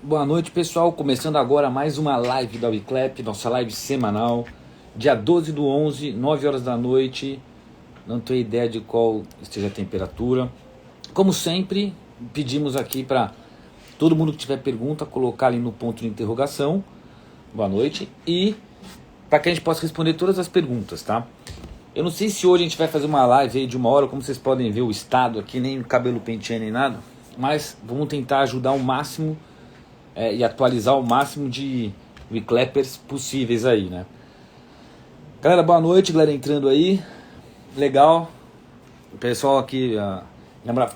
Boa noite, pessoal. Começando agora mais uma live da Wiclap, nossa live semanal, dia 12 do 11, 9 horas da noite. Não tenho ideia de qual esteja a temperatura. Como sempre, pedimos aqui para todo mundo que tiver pergunta colocar ali no ponto de interrogação. Boa noite. E para que a gente possa responder todas as perguntas, tá? Eu não sei se hoje a gente vai fazer uma live aí de 1 hora, como vocês podem ver o estado aqui, nem cabelo penteado nem nada, mas vamos tentar ajudar o máximo e atualizar o máximo de Wiclappers possíveis aí, né? Galera, boa noite, galera entrando aí. Legal. O pessoal aqui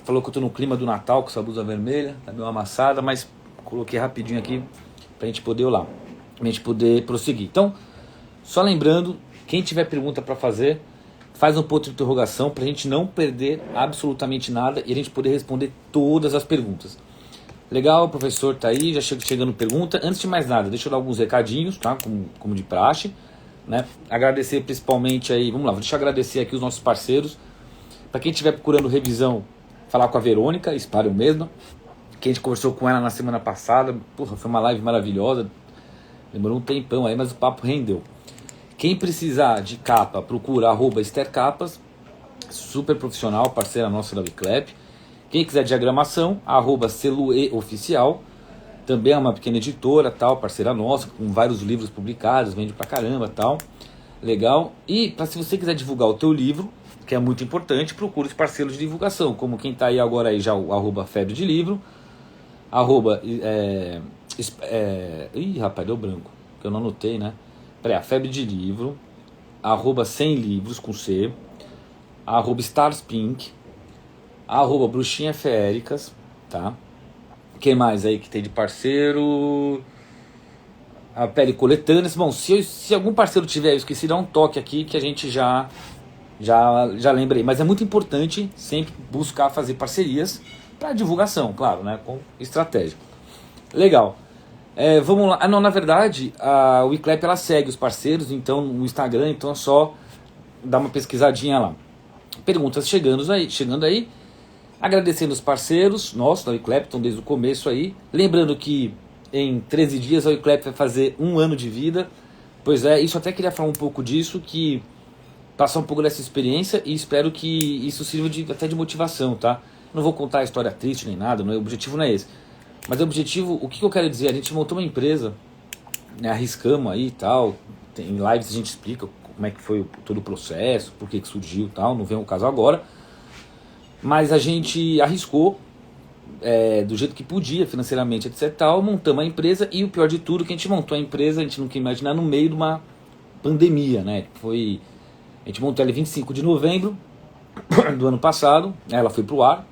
falou que eu tô no clima do Natal com essa blusa vermelha, tá meio amassada, mas coloquei rapidinho aqui pra gente poder prosseguir. Então, só lembrando, quem tiver pergunta para fazer, faz um ponto de interrogação pra gente não perder absolutamente nada e a gente poder responder todas as perguntas. Legal, o professor tá aí, já chegando pergunta. Antes de mais nada, deixa eu dar alguns recadinhos, tá? Como de praxe, né? Agradecer principalmente aí, vamos lá, deixa eu agradecer aqui os nossos parceiros. Para quem estiver procurando revisão, falar com a Verônica, Espalho mesmo, que a gente conversou com ela na semana passada. Porra, foi uma live maravilhosa, demorou um tempão aí, mas o papo rendeu. Quem precisar de capa, procura @estercapas, super profissional, parceira nossa da Wiclap. Quem quiser diagramação, @celueoficial, também é uma pequena editora, tal, parceira nossa, com vários livros publicados, vende pra caramba, tal, legal. E se você quiser divulgar o teu livro, que é muito importante, procure os parceiros de divulgação, como quem tá aí agora aí já o @febre de livro, ih, rapaz, deu branco, que eu não anotei, né? Peraí, a febre de livro, @100 livros com C, @starspink, @bruxinha feéricas, tá? Quem mais aí que tem de parceiro? A Pele Coletâneas. Bom, se algum parceiro tiver, eu esqueci, dá um toque aqui que a gente já lembrei. Mas é muito importante sempre buscar fazer parcerias para divulgação, claro, né? Com estratégia. Legal. Vamos lá. Não, na verdade, a Wiclap ela segue os parceiros, então no Instagram, então é só dar uma pesquisadinha lá. Perguntas chegando aí. Agradecendo os parceiros nossos da Wiclap, estão desde o começo aí. Lembrando que em 13 dias a Wiclap vai fazer 1 ano de vida. Pois é, isso até queria falar um pouco disso, que passar um pouco dessa experiência e espero que isso sirva até de motivação, tá? Não vou contar a história triste nem nada, o objetivo não é esse. Mas o objetivo, o que eu quero dizer? A gente montou uma empresa, né, arriscamos aí e tal. Em lives a gente explica como é que foi todo o processo, por que surgiu e tal, não vem o caso agora. Mas a gente arriscou do jeito que podia, financeiramente, etc. Tal, montamos a empresa e o pior de tudo, que a gente montou a empresa, a gente não quer imaginar, no meio de uma pandemia, né? A gente montou ela em 25 de novembro do ano passado, ela foi pro ar.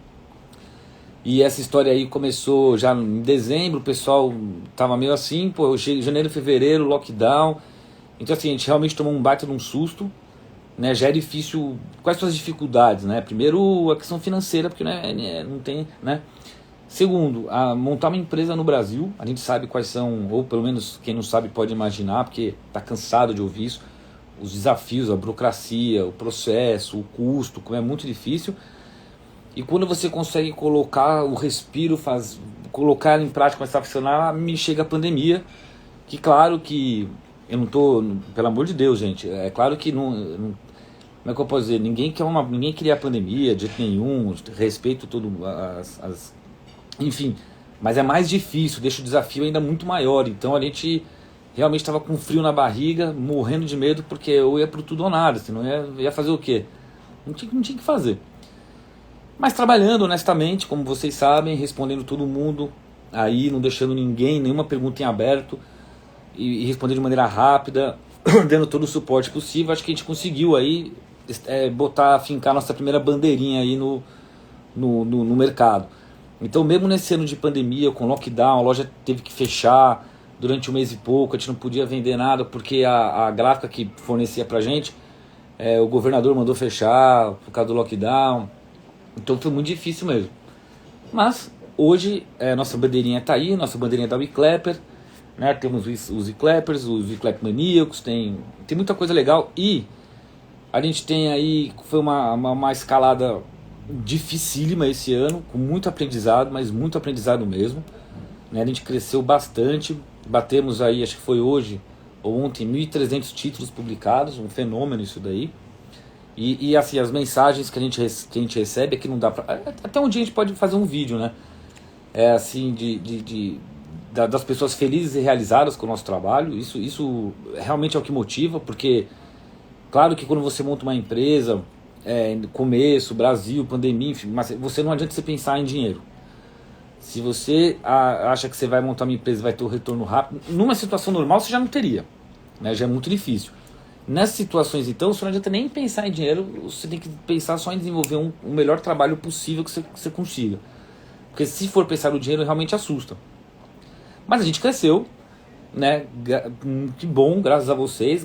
E essa história aí começou já em dezembro, o pessoal tava meio assim, pô, janeiro, fevereiro, lockdown. Então assim, a gente realmente tomou um baita de um susto. Né, já é difícil. Quais são as dificuldades, né? Primeiro, a questão financeira, porque não tem, né? Segundo, montar uma empresa no Brasil, a gente sabe quais são, ou pelo menos quem não sabe pode imaginar, porque está cansado de ouvir isso, os desafios, a burocracia, o processo, o custo, como é muito difícil. E quando você consegue colocar o respiro, colocar em prática, começar a funcionar, me chega a pandemia, que claro que eu não tô, pelo amor de Deus, gente, é claro que não como é que eu posso dizer, ninguém queria a pandemia de jeito nenhum, respeito todo enfim, mas é mais difícil, deixa o desafio ainda muito maior. Então a gente realmente estava com frio na barriga, morrendo de medo, porque eu ia pro tudo ou nada, senão ia fazer o quê? Não tinha que fazer. Mas trabalhando honestamente, como vocês sabem, respondendo todo mundo aí, não deixando nenhuma pergunta em aberto, e responder de maneira rápida, dando todo o suporte possível. Acho que a gente conseguiu aí fincar nossa primeira bandeirinha aí no mercado. Então mesmo nesse ano de pandemia, com lockdown, a loja teve que fechar durante 1 mês e pouco, a gente não podia vender nada porque a gráfica que fornecia pra gente, o governador mandou fechar por causa do lockdown. Então foi muito difícil mesmo. Mas hoje nossa bandeirinha está aí, nossa bandeirinha da Wiclapper, né? Temos os Wiclappers, os Wiclap maníacos, tem muita coisa legal. E a gente tem aí, foi uma escalada dificílima esse ano, com muito aprendizado, mas muito aprendizado mesmo. né? A gente cresceu bastante, batemos aí, acho que foi hoje ou ontem, 1.300 títulos publicados, um fenômeno isso daí. E assim, as mensagens que a gente recebe aqui não dá pra... Até um dia a gente pode fazer um vídeo, né? Assim, das pessoas felizes e realizadas com o nosso trabalho. Isso realmente é o que motiva, porque claro que quando você monta uma empresa, começo, Brasil, pandemia, enfim, mas você não adianta você pensar em dinheiro. Se você acha que você vai montar uma empresa e vai ter um retorno rápido, numa situação normal você já não teria, né? Já é muito difícil. Nessas situações, então, você não adianta nem pensar em dinheiro, você tem que pensar só em desenvolver um melhor trabalho possível que você consiga. Porque se for pensar no dinheiro, realmente assusta. Mas a gente cresceu, né? Que bom, graças a vocês,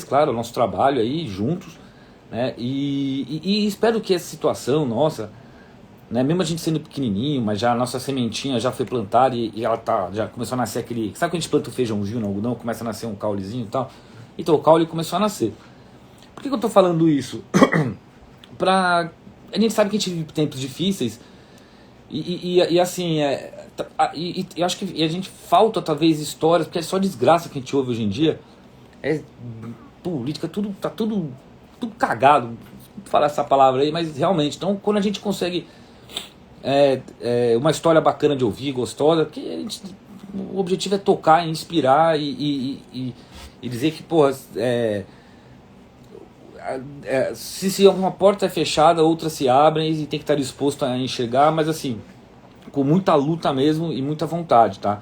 claro, ao nosso trabalho aí, juntos, né? E espero que essa situação nossa, né, mesmo a gente sendo pequenininho, mas já a nossa sementinha já foi plantada e ela já começou a nascer aquele... Sabe quando a gente planta o feijãozinho no algodão, começa a nascer um caulezinho e tal? Então o caule começou a nascer. Por que eu estou falando isso? A gente sabe que a gente vive tempos difíceis e assim, eu acho que a gente falta talvez histórias, porque é só desgraça que a gente ouve hoje em dia. Política, tá tudo cagado, vou falar essa palavra aí, mas realmente, então quando a gente consegue uma história bacana de ouvir, gostosa, o objetivo é tocar, inspirar e dizer que, porra, se uma porta é fechada, outras se abrem e tem que estar disposto a enxergar, mas assim, com muita luta mesmo e muita vontade, tá?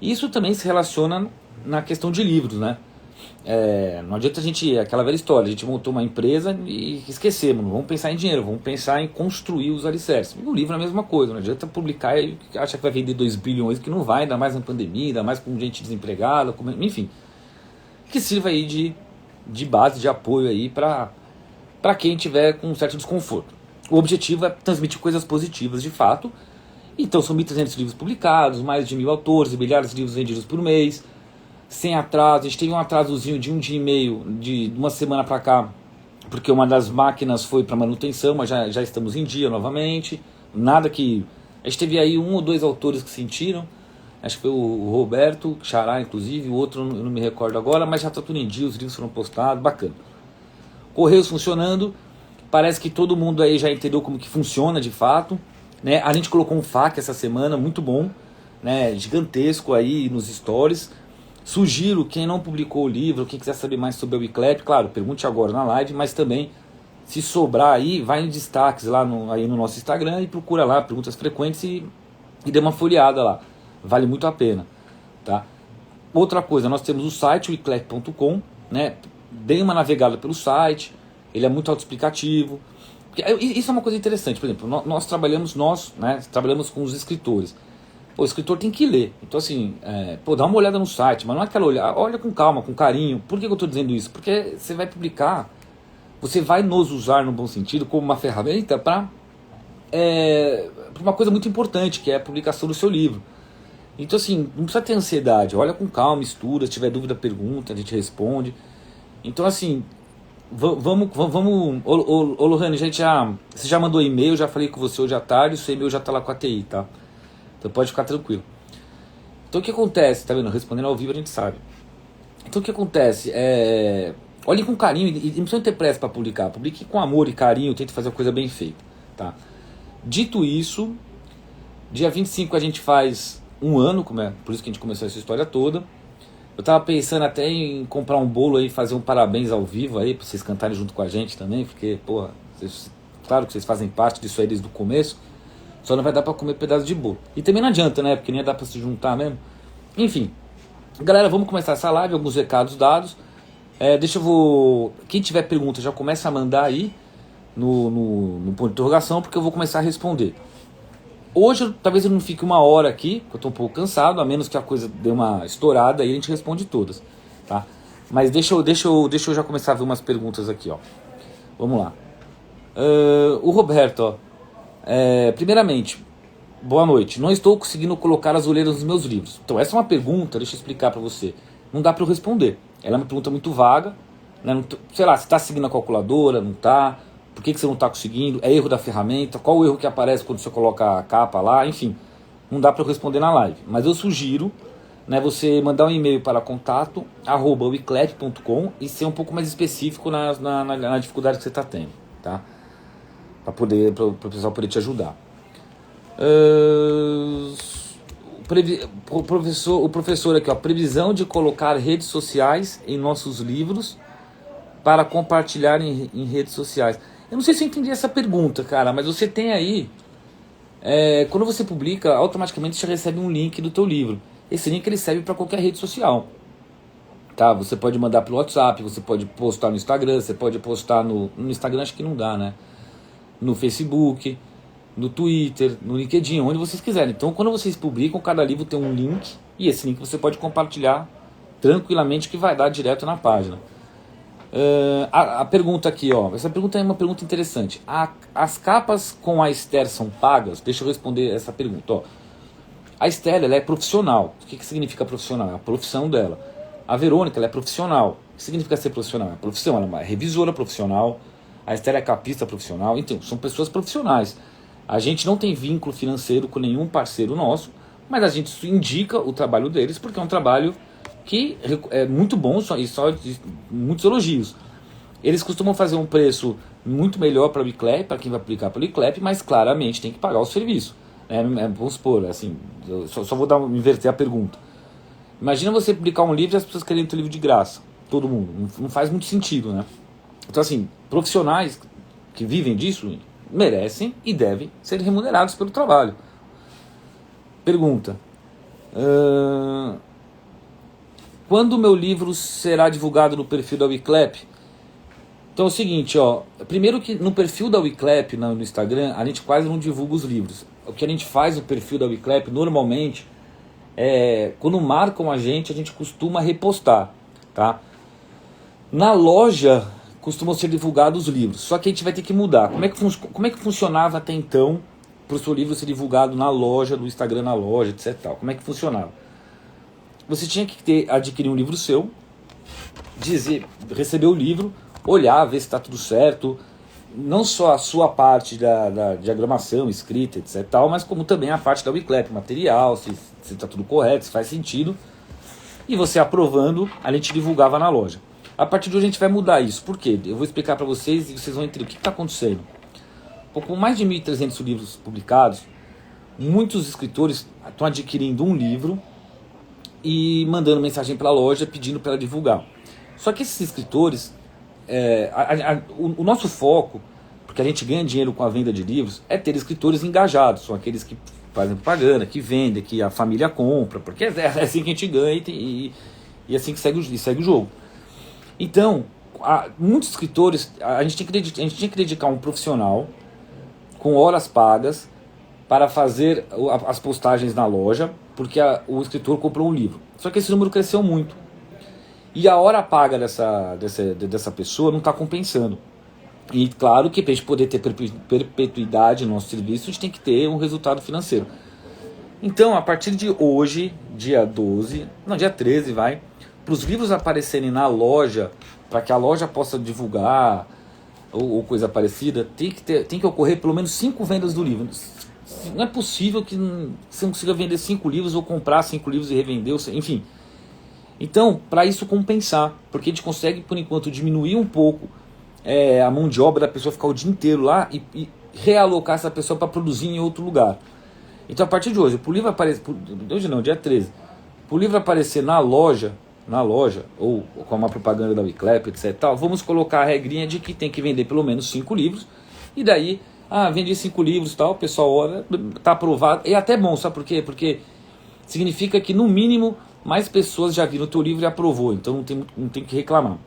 Isso também se relaciona na questão de livros, né? Não adianta aquela velha história, a gente montou uma empresa e esquecemos, não vamos pensar em dinheiro, vamos pensar em construir os alicerces. E o livro é a mesma coisa, não adianta publicar e achar que vai vender 2 bilhões, que não vai, ainda mais na pandemia, ainda mais com gente desempregada, enfim. Que sirva aí de base, de apoio aí para quem tiver com um certo desconforto. O objetivo é transmitir coisas positivas de fato. Então são 1.300 livros publicados, mais de 1.000 autores, milhares de livros vendidos por mês, sem atraso. A gente teve um atrasozinho de um dia e meio, de uma semana para cá, porque uma das máquinas foi para manutenção, mas já estamos em dia novamente. Nada que... A gente teve aí 1 ou 2 autores que sentiram, acho que foi o Roberto Xará, inclusive, o outro eu não me recordo agora, mas já está tudo em dia, os livros foram postados, bacana. Correios funcionando, parece que todo mundo aí já entendeu como que funciona de fato, né? A gente colocou um FAQ essa semana, muito bom, né? Gigantesco aí nos stories. Sugiro, quem não publicou o livro, quem quiser saber mais sobre o Wiclap, claro, pergunte agora na live, mas também, se sobrar aí, vai em destaques lá aí no nosso Instagram e procura lá, perguntas frequentes e dê uma folheada lá. Vale muito a pena, tá? Outra coisa, nós temos o site, wiclap.com, né? Dê uma navegada pelo site, ele é muito autoexplicativo. Isso é uma coisa interessante, por exemplo, nós trabalhamos com os escritores. O escritor tem que ler, então assim, dá uma olhada no site, mas não é aquela olha com calma, com carinho. Por que eu estou dizendo isso? Porque você vai publicar, você vai nos usar no bom sentido como uma ferramenta para uma coisa muito importante, que é a publicação do seu livro. Então assim, não precisa ter ansiedade, olha com calma, estuda, se tiver dúvida pergunta, a gente responde. Então assim, vamos, ô Lohane, você já mandou e-mail, já falei com você hoje à tarde, o seu e-mail já está lá com a TI, tá? Então pode ficar tranquilo. Então o que acontece, tá vendo? Respondendo ao vivo a gente sabe. Então o que acontece, olhe com carinho, e não precisa ter pressa para publicar, publique com amor e carinho, tente fazer a coisa bem feita, tá? Dito isso, dia 25 a gente faz 1 ano, por isso que a gente começou essa história toda. Eu tava pensando até em comprar um bolo aí, fazer um parabéns ao vivo aí, pra vocês cantarem junto com a gente também, porque, porra, claro que vocês fazem parte disso aí desde o começo, só não vai dar pra comer pedaço de bolo. E também não adianta, né, porque nem dá pra se juntar mesmo. Enfim, galera, vamos começar essa live, alguns recados dados. Quem tiver pergunta já começa a mandar aí no ponto de interrogação, porque eu vou começar a responder. Hoje, talvez eu não fique 1 hora aqui, porque eu estou um pouco cansado, a menos que a coisa dê uma estourada, aí a gente responde todas, tá? Mas deixa eu já começar a ver umas perguntas aqui, ó. Vamos lá. O Roberto, ó. Primeiramente, boa noite. Não estou conseguindo colocar as olheiras nos meus livros. Então, essa é uma pergunta, deixa eu explicar para você. Não dá para eu responder. Ela é uma pergunta muito vaga, né? Sei lá, você está seguindo a calculadora, não está? Por que você não está conseguindo? É erro da ferramenta? Qual o erro que aparece quando você coloca a capa lá? Enfim, não dá para eu responder na live. Mas eu sugiro, né, você mandar um e-mail para contato@wiclap.com e ser um pouco mais específico na dificuldade que você está tendo, tá? Para o pessoal poder te ajudar. O professor aqui, ó, previsão de colocar redes sociais em nossos livros para compartilhar em redes sociais. Eu não sei se eu entendi essa pergunta, cara, mas você tem aí, quando você publica, automaticamente você recebe um link do teu livro. Esse link ele serve para qualquer rede social, tá? Você pode mandar pelo WhatsApp, você pode postar no Instagram, você pode postar no Instagram, acho que não dá, né? No Facebook, no Twitter, no LinkedIn, onde vocês quiserem. Então, quando vocês publicam, cada livro tem um link, e esse link você pode compartilhar tranquilamente, que vai dar direto na página. A pergunta aqui, ó, essa pergunta é uma pergunta interessante. As capas com a Esther são pagas? Deixa eu responder essa pergunta, ó. A Esther, ela é profissional. O que significa profissional? É a profissão dela. A Verônica, ela é profissional. O que significa ser profissional? É a profissão, ela é uma revisora profissional. A Esther é capista profissional. Então, são pessoas profissionais. A gente não tem vínculo financeiro com nenhum parceiro nosso, mas a gente indica o trabalho deles porque é um trabalho que é muito bom e só muitos elogios. Eles costumam fazer um preço muito melhor para o Wiclap, para quem vai aplicar para o Wiclap, mas claramente tem que pagar o serviço. Vamos supor, assim, eu só vou inverter a pergunta. Imagina você publicar um livro e as pessoas querem ter o livro de graça. Todo mundo. Não faz muito sentido, né? Então, assim, profissionais que vivem disso merecem e devem ser remunerados pelo trabalho. Pergunta. Quando o meu livro será divulgado no perfil da Wiclap? Então é o seguinte, ó. Primeiro que no perfil da Wiclap, no Instagram, a gente quase não divulga os livros. O que a gente faz no perfil da Wiclap, normalmente, quando marcam a gente costuma repostar, tá? Na loja, costumam ser divulgados os livros, só que a gente vai ter que mudar. Como é que funcionava até então para o seu livro ser divulgado na loja, no Instagram na loja, etc. Tal? Como é que funcionava? Você tinha que adquirir um livro seu, receber o livro, olhar, ver se está tudo certo, não só a sua parte da diagramação, escrita, etc. Tal, mas como também a parte da Wiclap, material, se está tudo correto, se faz sentido. E você aprovando, a gente divulgava na loja. A partir de hoje a gente vai mudar isso. Por quê? Eu vou explicar para vocês e vocês vão entender o que está acontecendo. Com mais de 1.300 livros publicados, muitos escritores estão adquirindo um livro e mandando mensagem para a loja pedindo para ela divulgar. Só que esses escritores, o nosso foco, porque a gente ganha dinheiro com a venda de livros, é ter escritores engajados. São aqueles que fazem propaganda, que vendem, que a família compra, porque é assim que a gente ganha e assim que segue o jogo. Então, muitos escritores, a gente tinha que dedicar um profissional com horas pagas para fazer as postagens na loja, porque o escritor comprou um livro. Só que esse número cresceu muito. E a hora paga dessa pessoa não está compensando. E claro que para a gente poder ter perpetuidade no nosso serviço, a gente tem que ter um resultado financeiro. Então, a partir de hoje, dia 13, para os livros aparecerem na loja, para que a loja possa divulgar ou coisa parecida, tem que ocorrer pelo menos 5 vendas do livro. Não é possível que você não consiga vender 5 livros ou comprar 5 livros e revender, enfim. Então, para isso compensar, porque a gente consegue, por enquanto, diminuir um pouco a mão de obra da pessoa ficar o dia inteiro lá e realocar essa pessoa para produzir em outro lugar. Então, a partir de hoje, dia 13, para o livro aparecer na loja, ou com uma propaganda da Wiclap, etc. Tal, vamos colocar a regrinha de que tem que vender pelo menos 5 livros, e daí, vendi 5 livros, tal, o pessoal olha, está aprovado, é até bom, sabe por quê? Porque significa que, no mínimo, mais pessoas já viram o teu livro e aprovou, então não tem que reclamar.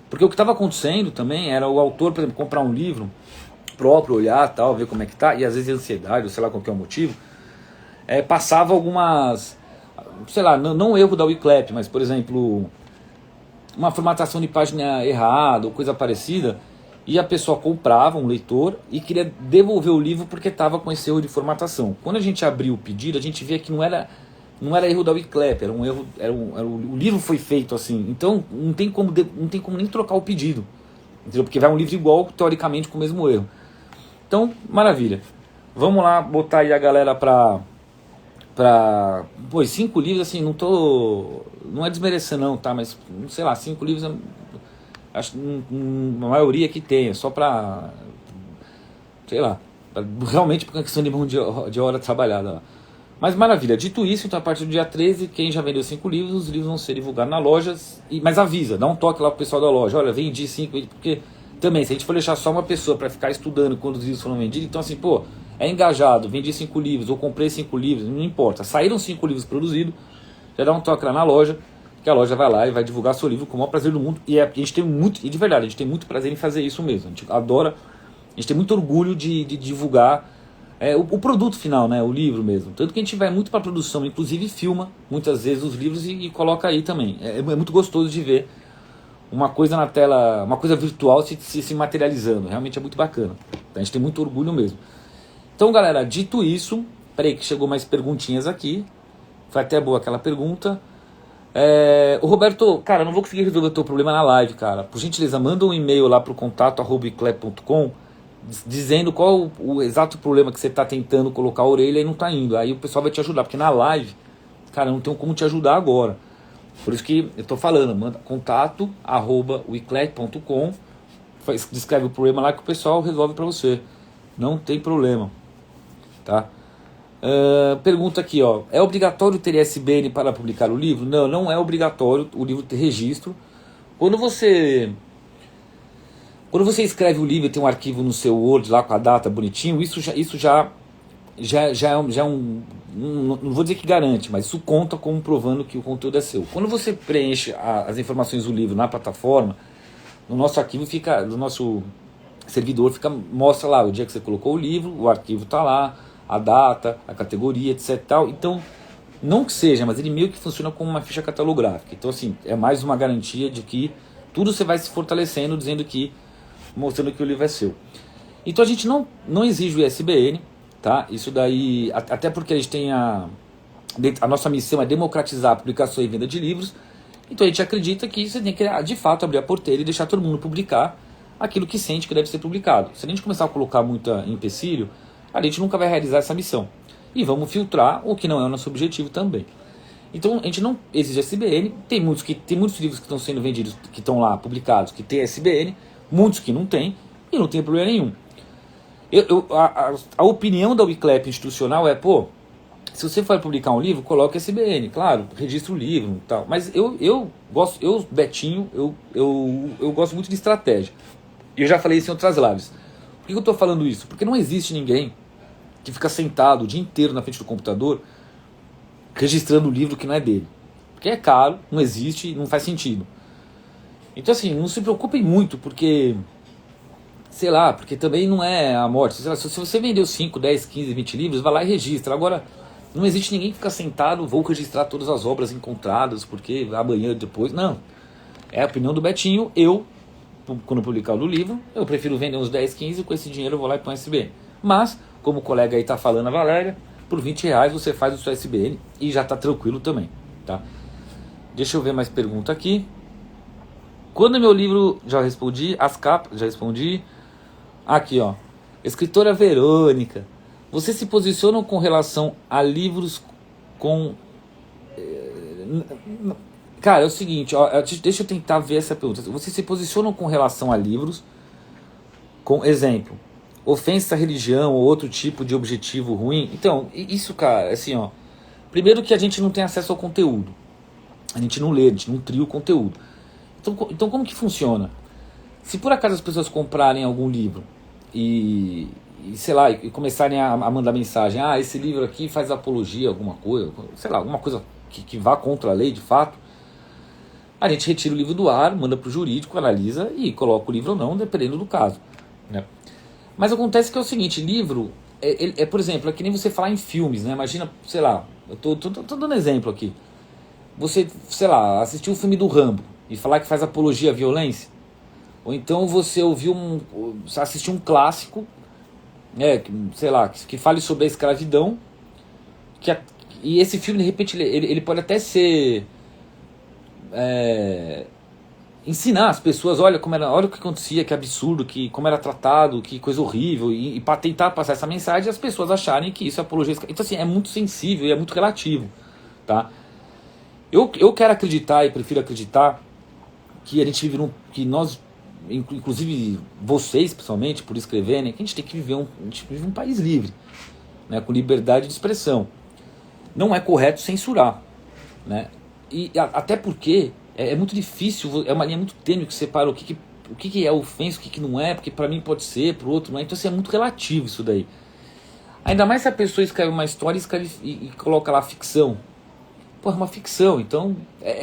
Porque o que estava acontecendo também era o autor, por exemplo, comprar um livro próprio, olhar, tal, ver como é que tá, e às vezes ansiedade, ou sei lá qual que é o motivo, passava algumas, sei lá, não erro da Wiclap, mas, por exemplo, uma formatação de página errada ou coisa parecida, e a pessoa comprava, um leitor, e queria devolver o livro porque estava com esse erro de formatação. Quando a gente abriu o pedido, a gente via que não era erro da Wiclap, era um erro, o livro foi feito assim, então não tem como nem trocar o pedido, entendeu? Porque vai um livro igual, teoricamente, com o mesmo erro. Então, maravilha. Vamos lá botar aí a galera para Pô, 5 livros, assim, não é desmerecer não, tá? Mas, sei lá, 5 livros, acho a maioria que tem, é só pra, sei lá, realmente por questão de mão de hora trabalhada lá. Mas maravilha, dito isso, então a partir do dia 13, quem já vendeu 5 livros, os livros vão ser divulgados na loja, mas avisa, dá um toque lá pro pessoal da loja, olha, vendi 5, porque também, se a gente for deixar só uma pessoa para ficar estudando quando os livros foram vendidos, então assim, pô, é engajado, vendi 5 livros, ou comprei 5 livros, não importa, saíram 5 livros produzidos, já dá um toque lá na loja, que a loja vai lá e vai divulgar seu livro com o maior prazer do mundo, e a gente tem muito, e de verdade, a gente tem muito prazer em fazer isso mesmo, a gente adora, a gente tem muito orgulho de divulgar o produto final, né, o livro mesmo, tanto que a gente vai muito para produção, inclusive filma muitas vezes os livros e coloca aí também, é muito gostoso de ver uma coisa na tela, uma coisa virtual se materializando, realmente é muito bacana, a gente tem muito orgulho mesmo. Então galera, dito isso, peraí que chegou mais perguntinhas aqui, foi até boa aquela pergunta. O Roberto, cara, eu não vou conseguir resolver o teu problema na live, cara, por gentileza manda um e-mail lá pro contato@iclep.com dizendo qual o exato problema que você está tentando colocar a orelha e não está indo, aí o pessoal vai te ajudar, porque na live, cara, eu não tenho como te ajudar agora. Por isso que eu estou falando, manda contato@wiclep.com, descreve o problema lá que o pessoal resolve para você. Não tem problema, tá? Pergunta aqui, ó, é obrigatório ter ISBN para publicar o livro? Não, não é obrigatório o livro ter registro. Quando você escreve o livro e tem um arquivo no seu Word lá com a data bonitinho, isso já é um não vou dizer que garante, mas isso conta como provando que o conteúdo é seu. Quando você preenche as informações do livro na plataforma, no nosso arquivo fica, no nosso servidor mostra lá o dia que você colocou o livro, o arquivo está lá, a data, a categoria, etc. Tal. Então, não que seja, mas ele meio que funciona como uma ficha catalográfica. Então, assim, é mais uma garantia de que tudo você vai se fortalecendo, mostrando que o livro é seu. Então a gente não exige o ISBN, tá? Isso daí, até porque a gente tem a nossa missão é democratizar a publicação e venda de livros, então a gente acredita que você tem que, de fato, abrir a porteira e deixar todo mundo publicar aquilo que sente que deve ser publicado. Se a gente começar a colocar muita empecilho, a gente nunca vai realizar essa missão. E vamos filtrar o que não é o nosso objetivo também. Então a gente não exige ISBN, tem muitos livros que estão sendo vendidos, que estão lá publicados, que tem ISBN, muitos que não tem, e não tem problema nenhum. A opinião da Wiclep institucional é, pô, se você for publicar um livro, coloque ISBN, claro, registra o livro e tal. Mas Betinho, eu gosto muito de estratégia. E eu já falei isso em outras lives. Por que eu estou falando isso? Porque não existe ninguém que fica sentado o dia inteiro na frente do computador registrando o livro que não é dele. Porque é caro, não existe, não faz sentido. Então assim, não se preocupem muito, porque, sei lá, porque também não é a morte. Sei lá, se você vendeu 5, 10, 15, 20 livros, vai lá e registra. Agora, não existe ninguém que fica sentado, vou registrar todas as obras encontradas, porque amanhã, depois, não. É a opinião do Betinho. Quando publicar o livro, eu prefiro vender uns 10, 15, com esse dinheiro eu vou lá e põe SBN. Mas, como o colega aí está falando, a Valéria, por R$20 você faz o seu SBN e já está tranquilo também, tá? Deixa eu ver mais pergunta aqui. Quando meu livro, já respondi, as capas, já respondi. Aqui, ó, escritora Verônica, você se posiciona com relação a livros com... Cara, é o seguinte, ó, deixa eu tentar ver essa pergunta. Você se posiciona com relação a livros com, exemplo, ofensa à religião ou outro tipo de objetivo ruim? Então, isso, cara, assim, ó, primeiro que a gente não tem acesso ao conteúdo, a gente não lê, a gente não tria o conteúdo. Então como que funciona? Se por acaso as pessoas comprarem algum livro e sei lá, e começarem a mandar mensagem, esse livro aqui faz apologia a alguma coisa, sei lá, alguma coisa que vá contra a lei de fato, a gente retira o livro do ar, manda para o jurídico, analisa e coloca o livro ou não, dependendo do caso, né? Mas acontece que é o seguinte, livro, por exemplo, é que nem você falar em filmes, né? Imagina, sei lá, eu tô dando exemplo aqui, você, sei lá, assistiu o filme do Rambo e falar que faz apologia à violência, ou então você assistiu um clássico, sei lá, que fale sobre a escravidão, e esse filme, de repente, ele pode até ser... ensinar as pessoas, olha como era, olha o que acontecia, que absurdo, como era tratado, que coisa horrível, e para tentar passar essa mensagem, as pessoas acharem que isso é apologia. Então assim, é muito sensível e é muito relativo, tá? Eu quero acreditar e prefiro acreditar que a gente vive que nós, inclusive vocês pessoalmente, por escreverem, que a gente tem que viver a gente vive um país livre, né, com liberdade de expressão. Não é correto censurar, né? E até porque é muito difícil, é uma linha muito tênue que separa o que é ofensa, o que não é, porque para mim pode ser, para o outro não é. Então assim, é muito relativo isso daí. Ainda mais se a pessoa escreve uma história e coloca lá ficção. Pô, é uma ficção, então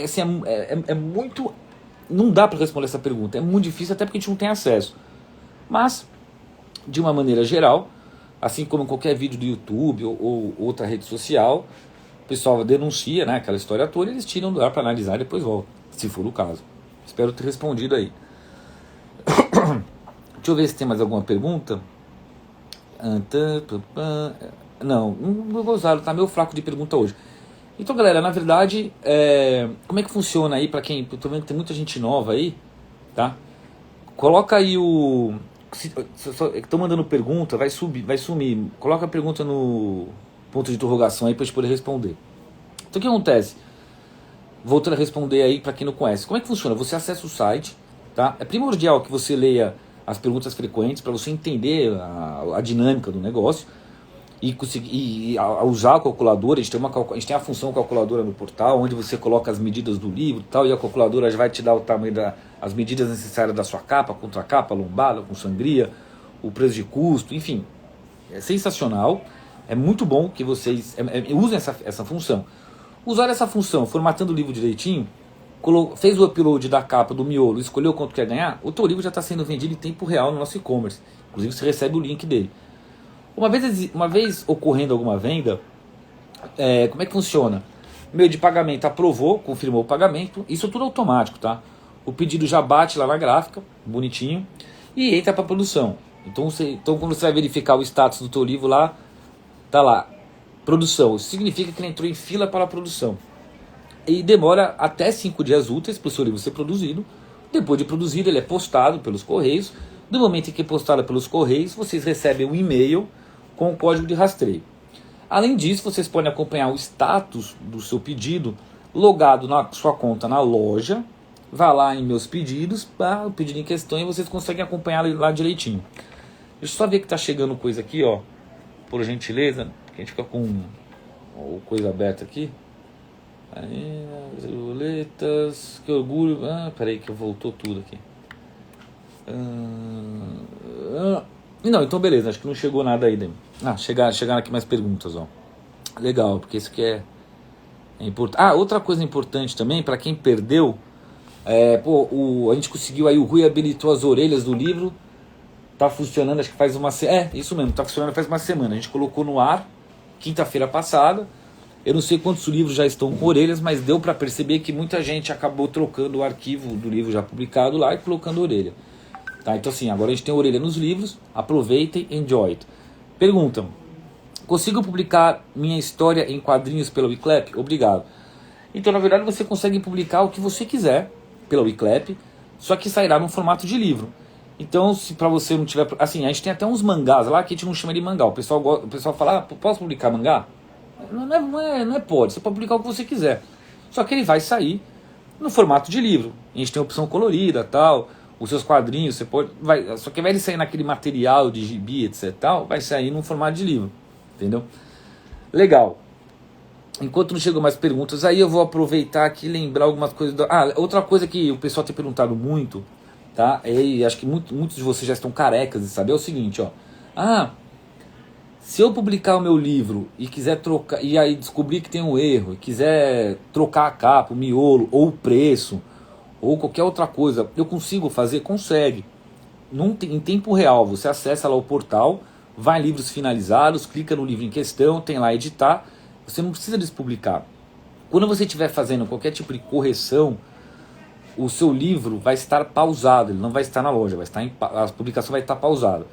assim, é muito... Não dá para responder essa pergunta, é muito difícil, até porque a gente não tem acesso. Mas, de uma maneira geral, assim como em qualquer vídeo do YouTube ou outra rede social, o pessoal denuncia, né, aquela história toda, eles tiram do ar para analisar e depois voltam, se for o caso. Espero ter respondido aí. Deixa eu ver se tem mais alguma pergunta. Não vou usar, tá meio fraco de pergunta hoje. Então, galera, na verdade, como é que funciona aí para quem... Eu tô vendo que tem muita gente nova aí, tá? Coloca aí o... Estão mandando pergunta, vai sumir. Coloca a pergunta no ponto de interrogação aí para a gente poder responder. Então o que acontece? Voltando a responder aí para quem não conhece. Como é que funciona? Você acessa o site, tá? É primordial que você leia as perguntas frequentes para você entender a dinâmica do negócio e conseguir usar a calculadora. A gente tem a função calculadora no portal, onde você coloca as medidas do livro e tal, e a calculadora já vai te dar o tamanho as medidas necessárias da sua capa, contracapa, lombada, com sangria, o preço de custo, enfim. É sensacional, é muito bom que vocês usem essa função. Usar essa função, formatando o livro direitinho, fez o upload da capa, do miolo, escolheu quanto quer ganhar, o teu livro já está sendo vendido em tempo real no nosso e-commerce. Inclusive você recebe o link dele. Uma vez ocorrendo alguma venda, como é que funciona? Meio de pagamento aprovou, confirmou o pagamento, isso tudo automático, tá? O pedido já bate lá na gráfica, bonitinho, e entra para produção. Então quando você vai verificar o status do teu livro lá, tá lá, produção. Isso significa que ele entrou em fila para a produção. E demora até 5 dias úteis para o seu livro ser produzido. Depois de produzido, ele é postado pelos correios. No momento em que é postado pelos correios, vocês recebem um e-mail com o código de rastreio. Além disso, vocês podem acompanhar o status do seu pedido logado na sua conta na loja. Vá lá em meus pedidos, o pedido em questão, e vocês conseguem acompanhar lá direitinho. Deixa eu só ver que está chegando coisa aqui, ó, por gentileza, que a gente fica com coisa aberta aqui. Aí, as boletas, que orgulho. Peraí que voltou tudo aqui. Não, então beleza, acho que não chegou nada aí. Chegaram aqui mais perguntas, ó. Legal, porque isso aqui é importante. Outra coisa importante também, para quem perdeu, a gente conseguiu aí, o Rui habilitou as orelhas do livro. Tá funcionando, acho que faz uma semana. Isso mesmo, tá funcionando faz uma semana. A gente colocou no ar, quinta-feira passada. Eu não sei quantos livros já estão com orelhas, mas deu para perceber que muita gente acabou trocando o arquivo do livro já publicado lá e colocando orelha. Tá? Então assim, agora a gente tem orelha nos livros, aproveitem, enjoy it. Perguntam, consigo publicar minha história em quadrinhos pela Wiclap? Obrigado. Então na verdade você consegue publicar o que você quiser pela Wiclap, só que sairá no formato de livro. Então se para você não tiver... Assim, a gente tem até uns mangás lá que a gente não chama de mangá. O pessoal fala, posso publicar mangá? Não é pode, você pode publicar o que você quiser. Só que ele vai sair no formato de livro. A gente tem a opção colorida, tal, os seus quadrinhos, você pode... só que ao invés de sair naquele material de gibi, etc, tal, vai sair no formato de livro. Entendeu? Legal. Enquanto não chegam mais perguntas, aí eu vou aproveitar aqui e lembrar algumas coisas. Outra coisa que o pessoal tem perguntado muito, tá? E acho que muitos de vocês já estão carecas de saber, é o seguinte, ó. Se eu publicar o meu livro e quiser trocar, e aí descobrir que tem um erro, e quiser trocar a capa, o miolo, ou o preço, ou qualquer outra coisa, eu consigo fazer? Consegue. Em tempo real, você acessa lá o portal, vai em livros finalizados, clica no livro em questão, tem lá editar, você não precisa despublicar. Quando você estiver fazendo qualquer tipo de correção, o seu livro vai estar pausado, ele não vai estar na loja, a publicação vai estar pausada.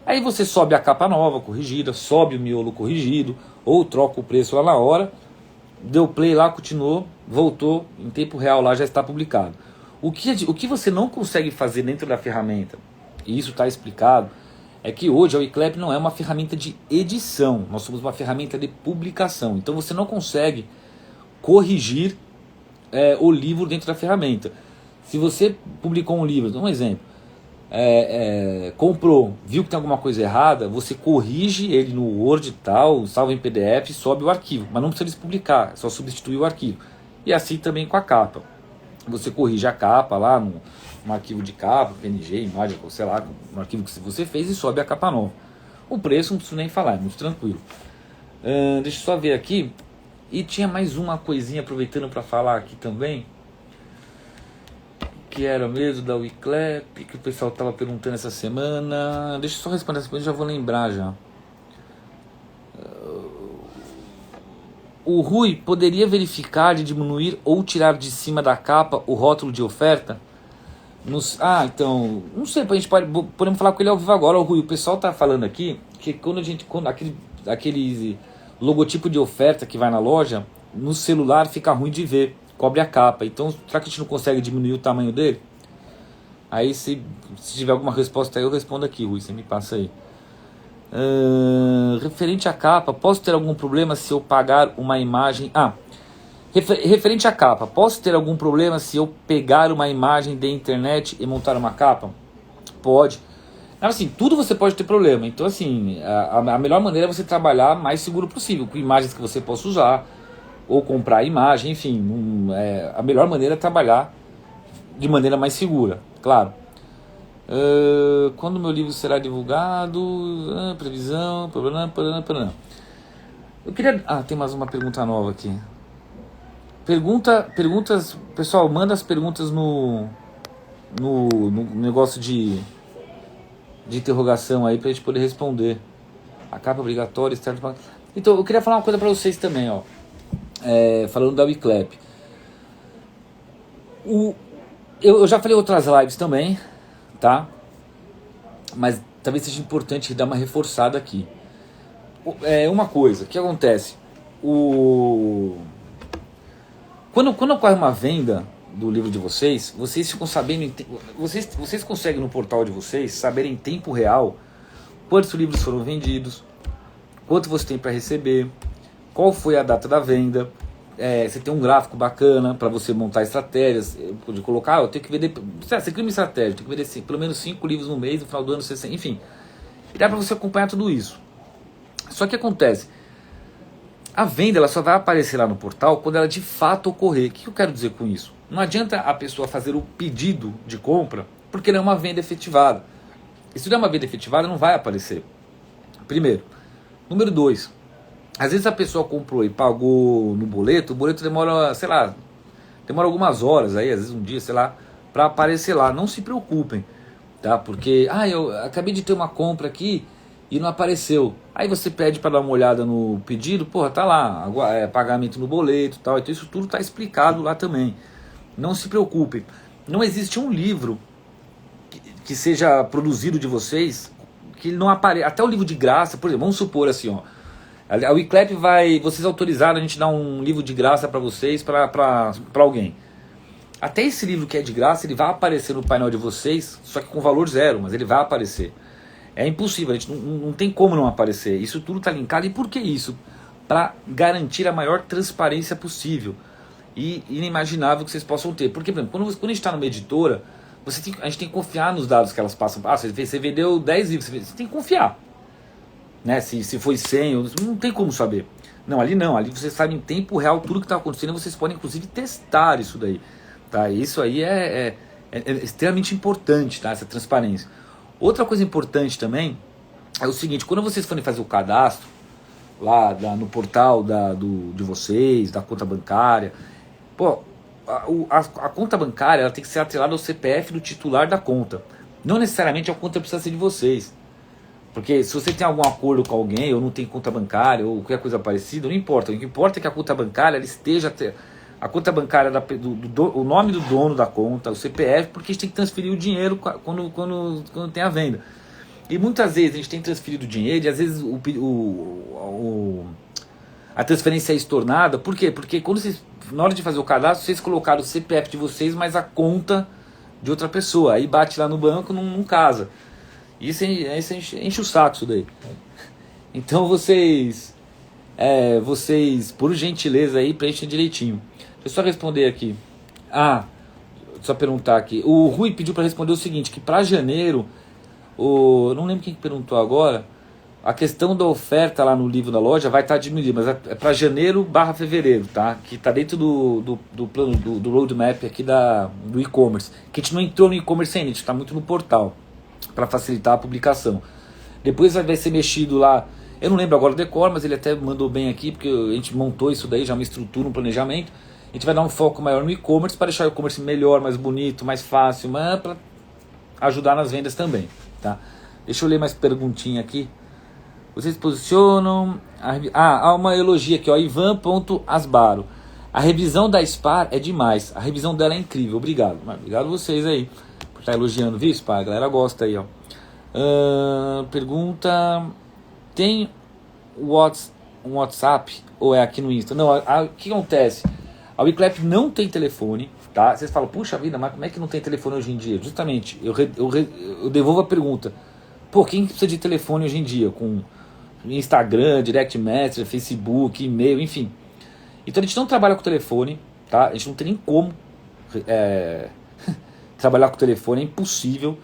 Aí você sobe a capa nova, corrigida, sobe o miolo corrigido, ou troca o preço lá na hora, deu play lá, continuou, voltou, em tempo real lá já está publicado. O que você não consegue fazer dentro da ferramenta, e isso está explicado, é que hoje a Wiclap não é uma ferramenta de edição, nós somos uma ferramenta de publicação. Então você não consegue corrigir o livro dentro da ferramenta. Se você publicou um livro, um exemplo, comprou, viu que tem alguma coisa errada, você corrige ele no Word e tal, salva em PDF e sobe o arquivo, mas não precisa despublicar, é só substituir o arquivo. E assim também com a capa. Você corrige a capa lá no arquivo de capa, PNG, imagem, sei lá, no arquivo que você fez e sobe a capa nova. O preço não preciso nem falar, é muito tranquilo. Deixa eu só ver aqui. E tinha mais uma coisinha aproveitando para falar aqui também, que era mesmo da Wiclap, que o pessoal estava perguntando essa semana. Deixa eu só responder essa pergunta, já vou lembrar já. O Rui poderia verificar de diminuir ou tirar de cima da capa o rótulo de oferta? Então, não sei, podemos falar com ele ao vivo agora. Rui, o pessoal tá falando aqui que quando aquele logotipo de oferta que vai na loja, no celular fica ruim de ver, cobre a capa. Então, será que a gente não consegue diminuir o tamanho dele? Aí, se tiver alguma resposta aí, eu respondo aqui, Rui, você me passa aí. Referente à capa, posso ter algum problema se eu pagar uma imagem... referente à capa, posso ter algum problema se eu pegar uma imagem da internet e montar uma capa? Pode. Assim, tudo você pode ter problema. Então, assim, a melhor maneira é você trabalhar mais seguro possível, com imagens que você possa usar, ou comprar imagem, enfim. A melhor maneira é trabalhar de maneira mais segura, claro. Quando meu livro será divulgado? Previsão. Eu queria... tem mais uma pergunta nova aqui. Perguntas... Pessoal, manda as perguntas no negócio de interrogação aí pra gente poder responder. A capa obrigatória, externo... Então, eu queria falar uma coisa pra vocês também, ó. Falando da Wiclap. Eu já falei outras lives também, tá? Mas talvez seja importante dar uma reforçada aqui. Uma coisa, o que acontece? Quando ocorre uma venda do livro de vocês ficam sabendo, vocês conseguem no portal de vocês saber em tempo real quantos livros foram vendidos, quanto você tem para receber, qual foi a data da venda. Você tem um gráfico bacana para você montar estratégias, de colocar, eu tenho que vender, você cria uma estratégia, eu tenho que vender pelo menos 5 livros no mês, no final do ano 60, enfim, e dá para você acompanhar tudo isso. Só que acontece, a venda ela só vai aparecer lá no portal quando ela de fato ocorrer. O que eu quero dizer com isso? Não adianta a pessoa fazer o pedido de compra porque não é uma venda efetivada. E se não é uma venda efetivada, não vai aparecer. Primeiro. Número 2. Às vezes a pessoa comprou e pagou no boleto, o boleto demora, sei lá, demora algumas horas aí, às vezes um dia, sei lá, para aparecer lá. Não se preocupem, tá? Porque, eu acabei de ter uma compra aqui e não apareceu. Aí você pede para dar uma olhada no pedido, tá lá, pagamento no boleto e tal. Então isso tudo está explicado lá também. Não se preocupem. Não existe um livro que seja produzido de vocês que não apareça. Até o livro de graça, por exemplo, vamos supor assim, ó. A Wiclap vocês autorizaram a gente dar um livro de graça para vocês, para alguém. Até esse livro que é de graça, ele vai aparecer no painel de vocês, só que com valor zero, mas ele vai aparecer. É impossível, a gente não tem como não aparecer. Isso tudo está linkado. E por que isso? Para garantir a maior transparência possível e inimaginável que vocês possam ter. Porque, por exemplo, quando a gente está numa editora, a gente tem que confiar nos dados que elas passam. Você vendeu 10 livros, você tem que confiar. Né? Se foi 100, não tem como saber. Não, ali não. Ali você sabe em tempo real tudo que está acontecendo. Vocês podem, inclusive, testar isso daí. Tá? Isso aí é extremamente importante, tá? Essa transparência. Outra coisa importante também é o seguinte: quando vocês forem fazer o cadastro lá no portal de vocês, da conta bancária, a conta bancária ela tem que ser atrelada ao CPF do titular da conta. Não necessariamente a conta precisa ser de vocês. Porque se você tem algum acordo com alguém, ou não tem conta bancária, ou qualquer coisa parecida, não importa. O que importa é que a conta bancária ela esteja... A conta bancária, o nome do dono da conta, o CPF, porque a gente tem que transferir o dinheiro quando tem a venda. E muitas vezes a gente tem transferido o dinheiro e às vezes a transferência é estornada. Por quê? Porque quando vocês, na hora de fazer o cadastro, vocês colocaram o CPF de vocês, mas a conta de outra pessoa. Aí bate lá no banco, não casa. Isso enche o saco, isso daí. Então vocês, por gentileza aí, preenchem direitinho. Deixa eu só responder aqui. Só perguntar aqui. O Rui pediu para responder o seguinte, que para janeiro, não lembro quem perguntou agora, a questão da oferta lá no livro da loja vai estar diminuída, mas é para janeiro/fevereiro, tá? Que está dentro do plano, do roadmap aqui do e-commerce. Que a gente não entrou no e-commerce ainda, a gente está muito no portal, para facilitar a publicação. Depois vai ser mexido lá, eu não lembro agora o decor, mas ele até mandou bem aqui, porque a gente montou isso daí, já uma estrutura, um planejamento. A gente vai dar um foco maior no e-commerce, para deixar o e-commerce melhor, mais bonito, mais fácil, mas para ajudar nas vendas também, tá? Deixa eu ler mais perguntinha aqui. Vocês posicionam... há uma elogia aqui, ó, Ivan.asbaro. A revisão da SPAR é demais. A revisão dela é incrível. Obrigado. Obrigado vocês aí por estar elogiando, viu, SPAR? A galera gosta aí, ó. Pergunta... Tem um WhatsApp ou é aqui no Insta? Não, o que acontece? A Wiclap não tem telefone, tá? Vocês falam, puxa vida, mas como é que não tem telefone hoje em dia? Justamente, eu devolvo a pergunta. Pô, quem precisa de telefone hoje em dia? Com Instagram, Direct Message, Facebook, e-mail, enfim. Então a gente não trabalha com telefone, tá? A gente não tem nem como trabalhar com telefone, é impossível,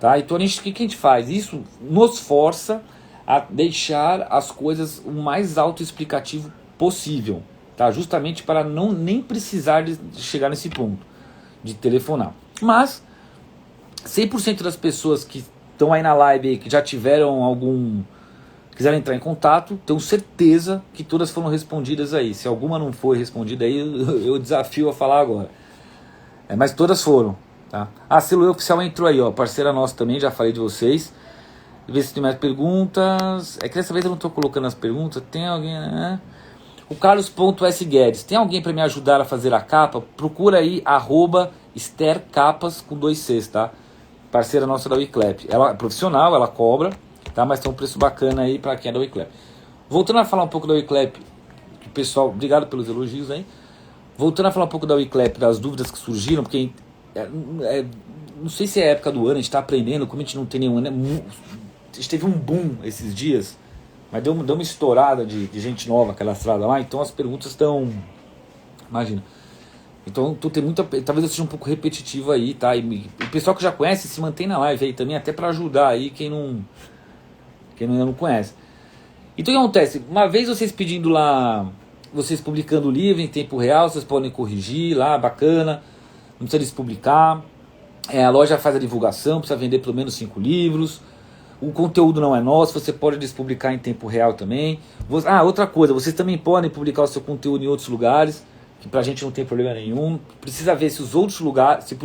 tá? Então o que a gente faz? Isso nos força a deixar as coisas o mais autoexplicativo possível, tá? Justamente para nem precisar de chegar nesse ponto de telefonar. Mas 100% das pessoas que estão aí na live, que já tiveram quiseram entrar em contato, tenho certeza que todas foram respondidas aí. Se alguma não foi respondida aí, eu desafio a falar agora. Mas todas foram, tá? A Celular Oficial entrou aí, ó, parceira nossa também, já falei de vocês. Ver se tem mais perguntas. É que dessa vez eu não estou colocando as perguntas. Tem alguém, né? O Carlos.S. Guedes. Tem alguém para me ajudar a fazer a capa? Procura aí, @SterCapas com 2 Cs, tá? Parceira nossa da Wiclap. Ela é profissional, ela cobra, tá? Mas tem um preço bacana aí para quem é da Wiclap. Voltando a falar um pouco da Wiclap, que o pessoal, obrigado pelos elogios aí. Voltando a falar um pouco da Wiclap, das dúvidas que surgiram, porque não sei se é a época do ano, a gente está aprendendo, como a gente não tem nenhum, né? A gente teve um boom esses dias, mas deu uma estourada de gente nova cadastrada lá, então as perguntas estão... Imagina. Então tem muita... Talvez eu seja um pouco repetitivo aí, tá? E o pessoal que já conhece se mantém na live aí também, até para ajudar aí quem ainda não conhece. Então o que acontece? Uma vez vocês pedindo lá, vocês publicando o livro em tempo real, vocês podem corrigir lá, bacana, não precisa despublicar. A loja faz a divulgação, precisa vender pelo menos 5 livros. O conteúdo não é nosso, você pode despublicar em tempo real também. Outra coisa, vocês também podem publicar o seu conteúdo em outros lugares, que pra gente não tem problema nenhum. Precisa ver se para os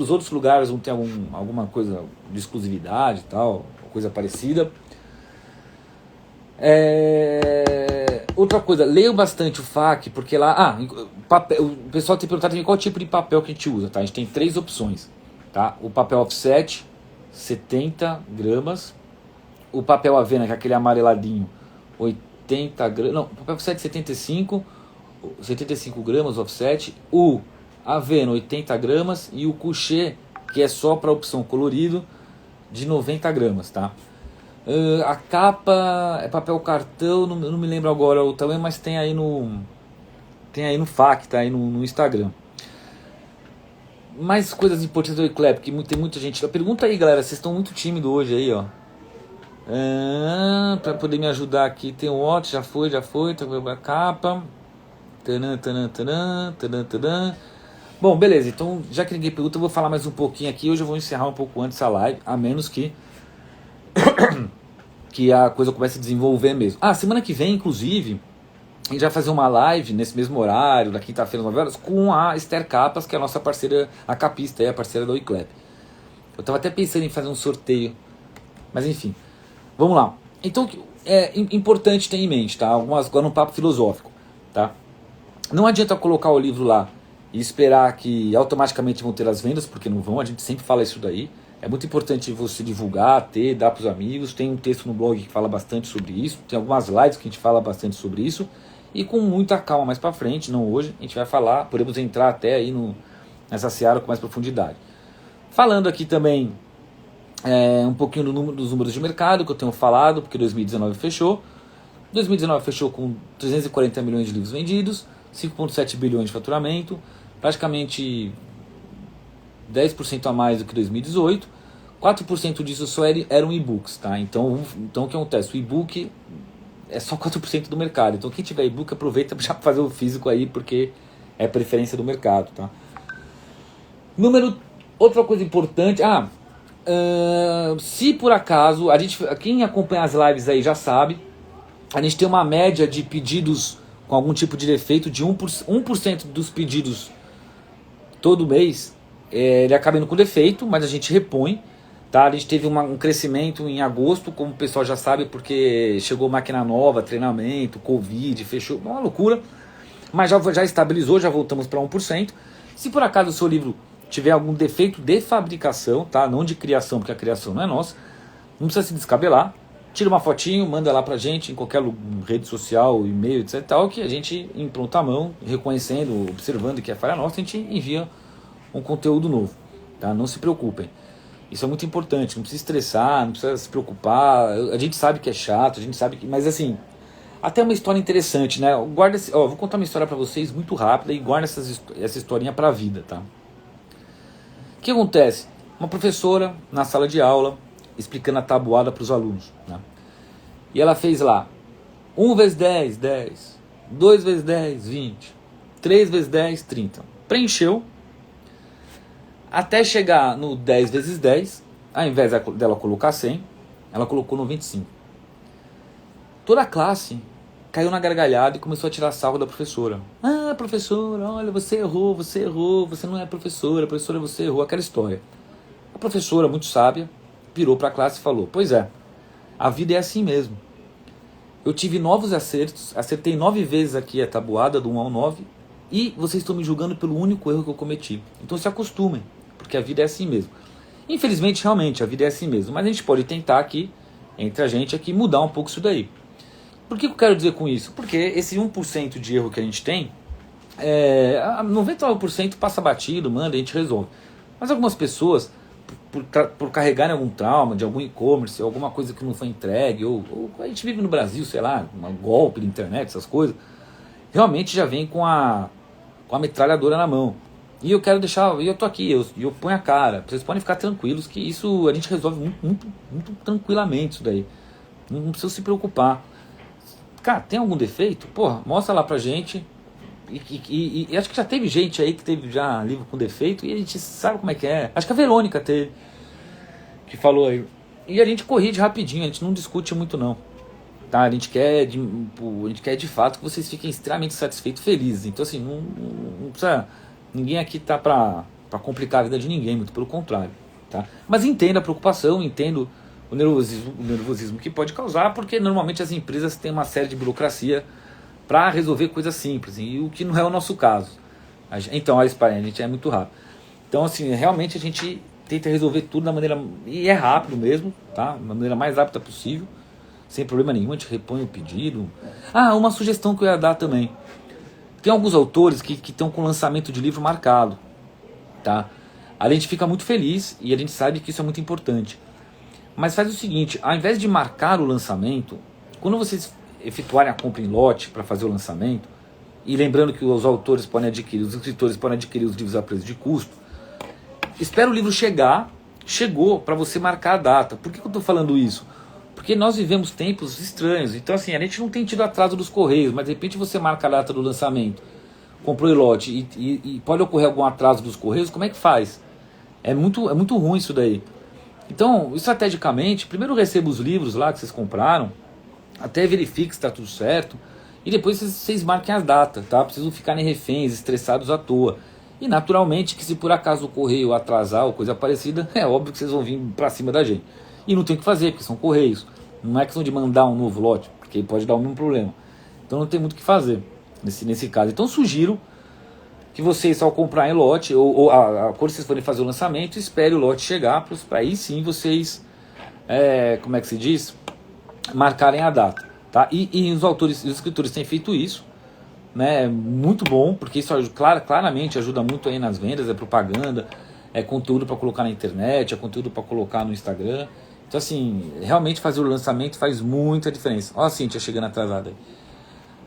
outros lugares não tem alguma coisa de exclusividade e tal, coisa parecida. Outra coisa, leio bastante o FAQ, porque lá... o pessoal tem perguntado qual tipo de papel que a gente usa, tá? A gente tem 3 opções, tá? O papel offset, 70 gramas. O papel avena, que é aquele amareladinho, 80 gramas. Não, o papel offset 75 gramas offset. O avena, 80 gramas. E o couché, que é só para a opção colorido, de 90 gramas, tá? A capa é papel cartão, não me lembro agora o tamanho, mas tem aí no FAQ, tá aí no Instagram. Mais coisas importantes do Wiclap, que tem muita gente. Pergunta aí, galera, vocês estão muito tímidos hoje aí, ó. Para poder me ajudar aqui, tem o Watch, já foi, tá com a capa. Bom, beleza, então já que ninguém pergunta, eu vou falar mais um pouquinho aqui. Hoje eu vou encerrar um pouco antes a live, a menos que a coisa comece a desenvolver mesmo. Semana que vem, inclusive, a gente vai fazer uma live nesse mesmo horário, na quinta-feira, 9 horas, com a Esther Capas, que é a nossa parceira, a capista, a parceira da Wiclap. Eu estava até pensando em fazer um sorteio, mas enfim, vamos lá. Então, é importante ter em mente, tá? Agora um papo filosófico, tá? Não adianta colocar o livro lá e esperar que automaticamente vão ter as vendas, porque não vão, a gente sempre fala isso daí. É muito importante você divulgar, dar para os amigos. Tem um texto no blog que fala bastante sobre isso, tem algumas lives que a gente fala bastante sobre isso. e com muita calma mais para frente, não hoje, a gente vai falar, podemos entrar até aí nessa seara com mais profundidade. Falando aqui também um pouquinho dos números de mercado que eu tenho falado, porque 2019 fechou. 2019 fechou com 340 milhões de livros vendidos, 5,7 bilhões de faturamento, praticamente 10% a mais do que 2018. 4% disso só eram e-books, tá? Então o que acontece? O e-book é só 4% do mercado. Então quem tiver e-book aproveita já para fazer o físico aí, porque é preferência do mercado, tá? Outra coisa importante, se por acaso, quem acompanha as lives aí já sabe, a gente tem uma média de pedidos com algum tipo de defeito de 1% dos pedidos todo mês, ele acaba indo com defeito, mas a gente repõe. Tá, a gente teve um crescimento em agosto, como o pessoal já sabe, porque chegou máquina nova, treinamento, Covid, fechou, uma loucura. Mas já estabilizou, já voltamos para 1%. Se por acaso o seu livro tiver algum defeito de fabricação, tá, não de criação, porque a criação não é nossa, não precisa se descabelar. Tira uma fotinho, manda lá pra gente, em qualquer rede social, e-mail, etc. Tal, que a gente, em pronta mão, reconhecendo, observando que é falha nossa, a gente envia um conteúdo novo. Tá? Não se preocupem. Isso é muito importante, não precisa estressar, não precisa se preocupar. A gente sabe que é chato, a gente sabe que... Mas assim, até uma história interessante, né? Vou contar uma história pra vocês muito rápida e guarda essa historinha pra vida, tá? O que acontece? Uma professora na sala de aula explicando a tabuada para os alunos, né? E ela fez lá 1 vezes 10, 10, 2 vezes 10, 20, 3 vezes 10, 30. Preencheu até chegar no 10 vezes 10, ao invés dela colocar 100, ela colocou no 25. Toda a classe caiu na gargalhada e começou a tirar sarro da professora. Ah, professora, olha, você errou, você não é professora, você errou, aquela história. A professora, muito sábia, virou para a classe e falou: pois é, a vida é assim mesmo. Eu tive novos acertos, acertei 9 vezes aqui a tabuada do 1 ao 9 e vocês estão me julgando pelo único erro que eu cometi. Então se acostumem, porque a vida é assim mesmo. Infelizmente, realmente, a vida é assim mesmo, mas a gente pode tentar aqui, entre a gente aqui, mudar um pouco isso daí. Por que eu quero dizer com isso? Porque esse 1% de erro que a gente tem, 99% passa batido, manda, a gente resolve. Mas algumas pessoas, por carregarem algum trauma de algum e-commerce, alguma coisa que não foi entregue, ou a gente vive no Brasil, sei lá, um golpe de internet, essas coisas, realmente já vem com a metralhadora na mão. E eu quero deixar, e eu tô aqui, eu ponho a cara, vocês podem ficar tranquilos que isso a gente resolve muito tranquilamente isso daí. Não precisa se preocupar. Cara, tem algum defeito? Porra, mostra lá pra gente. E acho que já teve gente aí que teve já livro com defeito e a gente sabe como é que é. Acho que a Verônica teve, que falou aí. E a gente corrige rapidinho, a gente não discute muito não. Tá? A gente quer de fato que vocês fiquem extremamente satisfeitos e felizes. Então assim, não precisa... Ninguém aqui tá pra complicar a vida de ninguém, muito pelo contrário. Tá? Mas entendo a preocupação, entendo o nervosismo que pode causar, porque normalmente as empresas têm uma série de burocracia para resolver coisas simples, e o que não é o nosso caso. Então, a gente é muito rápido. Então, assim, realmente a gente tenta resolver tudo da maneira... E é rápido mesmo, tá? Da maneira mais rápida possível, sem problema nenhum, a gente repõe o pedido. Uma sugestão que eu ia dar também. Tem alguns autores que estão com lançamento de livro marcado, tá? A gente fica muito feliz e a gente sabe que isso é muito importante. Mas faz o seguinte, ao invés de marcar o lançamento, quando vocês efetuarem a compra em lote para fazer o lançamento, e lembrando que os escritores podem adquirir os livros a preço de custo, espera o livro chegou para você marcar a data. Por que eu estou falando isso? Porque nós vivemos tempos estranhos, então assim, a gente não tem tido atraso dos correios, mas de repente você marca a data do lançamento, comprou em lote e pode ocorrer algum atraso dos correios, como é que faz? É muito ruim isso daí. Então, estrategicamente, primeiro receba os livros lá que vocês compraram, até verifique se está tudo certo, e depois vocês marquem as datas, tá? Precisam ficarem reféns, estressados à toa. E naturalmente que se por acaso o correio atrasar ou coisa parecida, é óbvio que vocês vão vir pra cima da gente. E não tem o que fazer, porque são correios. Não é questão de mandar um novo lote, porque pode dar o mesmo problema. Então não tem muito o que fazer nesse caso. Então sugiro que vocês, ao comprar em lote, quando vocês forem fazer o lançamento, espere o lote chegar, para aí sim vocês, como é que se diz? Marcarem a data. Tá? E os autores e os escritores têm feito isso. né? Muito bom, porque isso claramente ajuda muito aí nas vendas, é propaganda, é conteúdo para colocar na internet, é conteúdo para colocar no Instagram. Então assim, realmente fazer o lançamento faz muita diferença. Ó a Cíntia chegando atrasada aí.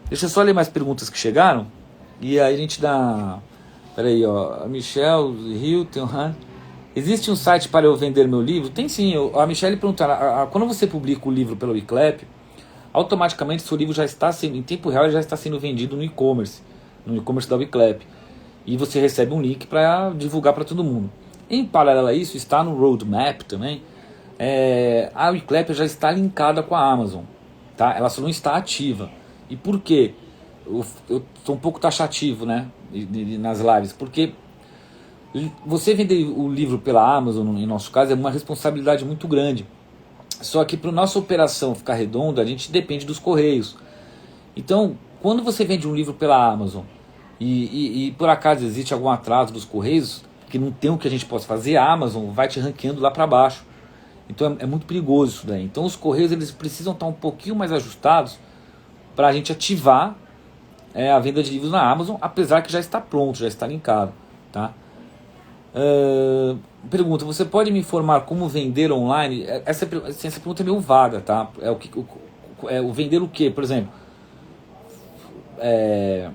Deixa eu só ler mais perguntas que chegaram, e aí a gente dá... Peraí, ó, a Michelle, Hilton, existe um site para eu vender meu livro? Tem sim, a Michelle perguntou, quando você publica o livro pelo Wiclap, automaticamente seu livro já está sendo, em tempo real, já está sendo vendido no e-commerce da Wiclap. E você recebe um link para divulgar para todo mundo. Em paralelo a isso, está no roadmap também, a Wiclap já está linkada com a Amazon, tá? Ela só não está ativa. E por quê? Eu estou um pouco taxativo, né, nas lives, porque você vender o livro pela Amazon, em nosso caso, é uma responsabilidade muito grande. Só que para nossa operação ficar redonda, a gente depende dos correios. Então, quando você vende um livro pela Amazon e por acaso existe algum atraso dos correios, que não tem o que a gente possa fazer, a Amazon vai te ranqueando lá para baixo. Então é muito perigoso isso daí. Então os correios eles precisam estar um pouquinho mais ajustados para a gente ativar a venda de livros na Amazon, apesar que já está pronto, já está linkado, tá? Pergunta, você pode me informar como vender online? Essa pergunta é meio vaga, tá? O vender o quê? Por exemplo, é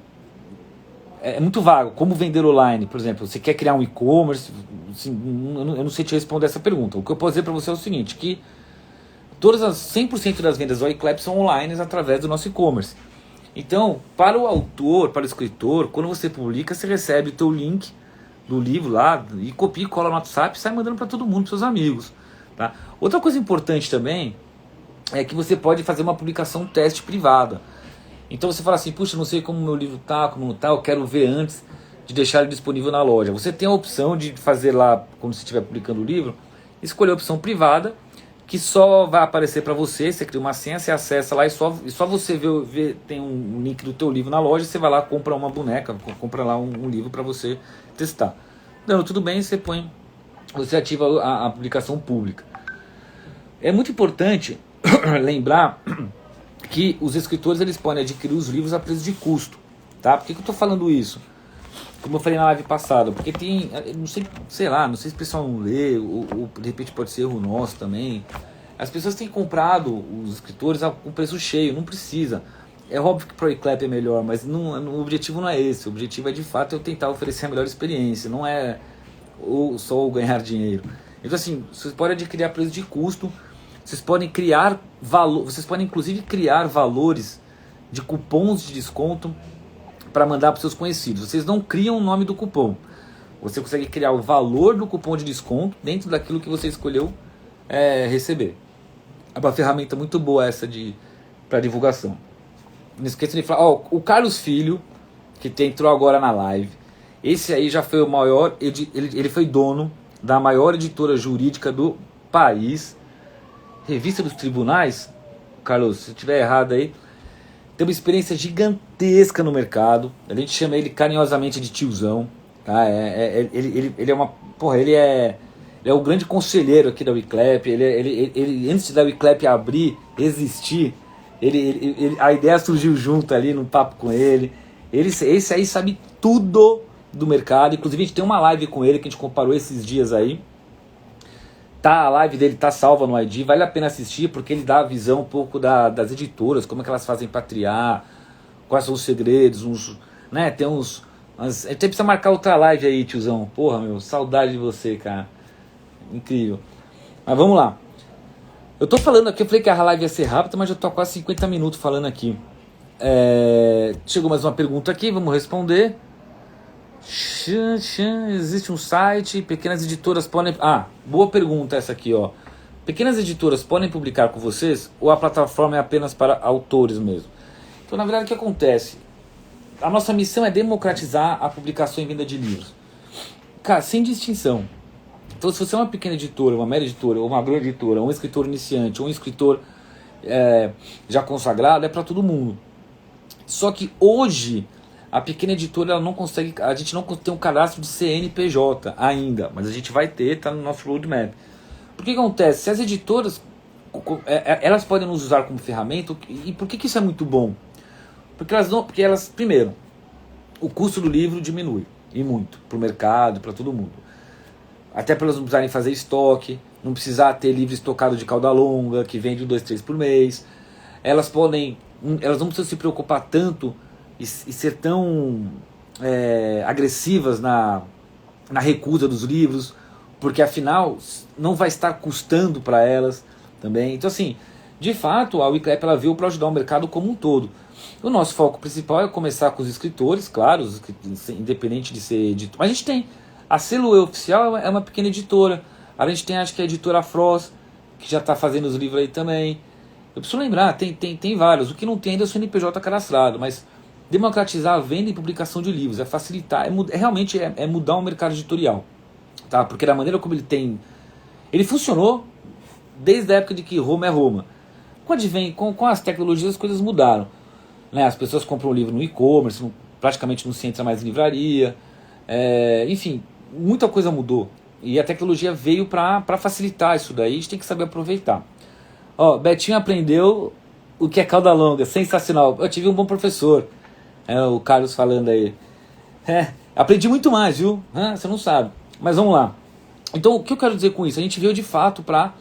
muito vago. Como vender online, por exemplo? Você quer criar um e-commerce? Assim, eu não sei te responder essa pergunta. O que eu posso dizer para você é o seguinte, que 100% das vendas do iClap são online através do nosso e-commerce. Então, para o autor, para o escritor, quando você publica, você recebe o teu link do livro lá, e copia e cola no WhatsApp e sai mandando para todo mundo, para seus amigos, tá? Outra coisa importante também é que você pode fazer uma publicação teste privada. Então você fala assim, puxa, não sei como meu livro tá, como não tá, eu quero ver antes de deixar ele disponível na loja. Você tem a opção de fazer lá, quando você estiver publicando o livro, escolher a opção privada, que só vai aparecer para você, você cria uma senha, você acessa lá e só você vê tem um link do teu livro na loja, você vai lá, compra uma boneca, compra lá um livro para você testar. Não, tudo bem, você ativa a publicação pública. É muito importante lembrar que os escritores eles podem adquirir os livros a preço de custo, tá? Por que eu estou falando isso? Como eu falei na live passada, porque tem, não sei se o pessoal não lê, ou de repente pode ser erro nosso também. As pessoas têm comprado os escritores com preço cheio, não precisa. É óbvio que pro iClap é melhor, mas o objetivo não é esse. O objetivo é de fato eu tentar oferecer a melhor experiência, não é só ganhar dinheiro. Então assim, vocês podem adquirir a preço de custo, vocês podem criar vocês podem inclusive criar valores de cupons de desconto para mandar para seus conhecidos. Vocês não criam o nome do cupom. Você consegue criar o valor do cupom de desconto dentro daquilo que você escolheu receber. É uma ferramenta muito boa essa para divulgação. Não esqueça de falar, o Carlos Filho, que entrou agora na live, esse aí já foi o maior, ele foi dono da maior editora jurídica do país, Revista dos Tribunais. Carlos, se eu estiver errado aí, tem uma experiência gigantesca no mercado. A gente chama ele carinhosamente de tiozão, tá? Ele é uma... Porra, ele é o grande conselheiro aqui da Wiclap. Ele antes da Wiclap existir, a ideia surgiu junto ali, num papo com ele. Esse aí sabe tudo do mercado. Inclusive a gente tem uma live com ele que a gente comparou esses dias aí. A live dele tá salva no ID, vale a pena assistir porque ele dá a visão um pouco das editoras, como é que elas fazem para triar, quais são os segredos, né, tem a gente precisa marcar outra live aí, tiozão, porra, meu, saudade de você, cara, incrível. Mas vamos lá, eu tô falando aqui, eu falei que a live ia ser rápida, mas já tô há quase 50 minutos falando aqui. Chegou mais uma pergunta aqui, vamos responder. Existe um site, pequenas editoras podem... boa pergunta essa aqui, ó. Pequenas editoras podem publicar com vocês ou a plataforma é apenas para autores mesmo? Então, na verdade, o que acontece? A nossa missão é democratizar a publicação e venda de livros. Cara, sem distinção. Então, se você é uma pequena editora, uma média editora, ou uma grande editora, um escritor iniciante, ou um escritor já consagrado, é para todo mundo. Só que hoje... a pequena editora ela não consegue, a gente não tem um cadastro de CNPJ ainda, mas a gente vai ter, está no nosso roadmap. Por que acontece? Se as editoras, elas podem nos usar como ferramenta, e por que isso é muito bom? Porque elas, primeiro, o custo do livro diminui, e muito, para o mercado, para todo mundo. Até para elas não precisarem fazer estoque, não precisar ter livro estocado de cauda longa, que vende 2, 3 por mês. Elas não precisam se preocupar tanto e ser tão agressivas na recusa dos livros, porque afinal não vai estar custando para elas também. Então assim, de fato a Wiclap ela veio para ajudar o mercado como um todo. O nosso foco principal é começar com os escritores, claro, independente de ser editor. Mas a gente tem, a Selo Oficial é uma pequena editora, a gente tem acho que a editora Frost, que já está fazendo os livros aí também. Eu preciso lembrar, tem vários, o que não tem ainda é o CNPJ cadastrado, mas democratizar a venda e publicação de livros, é facilitar, realmente mudar o mercado editorial. Tá? Porque da maneira como ele funcionou desde a época de que Roma é Roma. Com as tecnologias as coisas mudaram, né? As pessoas compram o livro no e-commerce, praticamente não se entra mais em livraria, enfim, muita coisa mudou e a tecnologia veio para facilitar isso daí. A gente tem que saber aproveitar. Betinho aprendeu o que é cauda longa, sensacional. Eu tive um bom professor, o Carlos falando aí. Aprendi muito mais, viu? Você não sabe. Mas vamos lá. Então, o que eu quero dizer com isso? A gente veio de fato para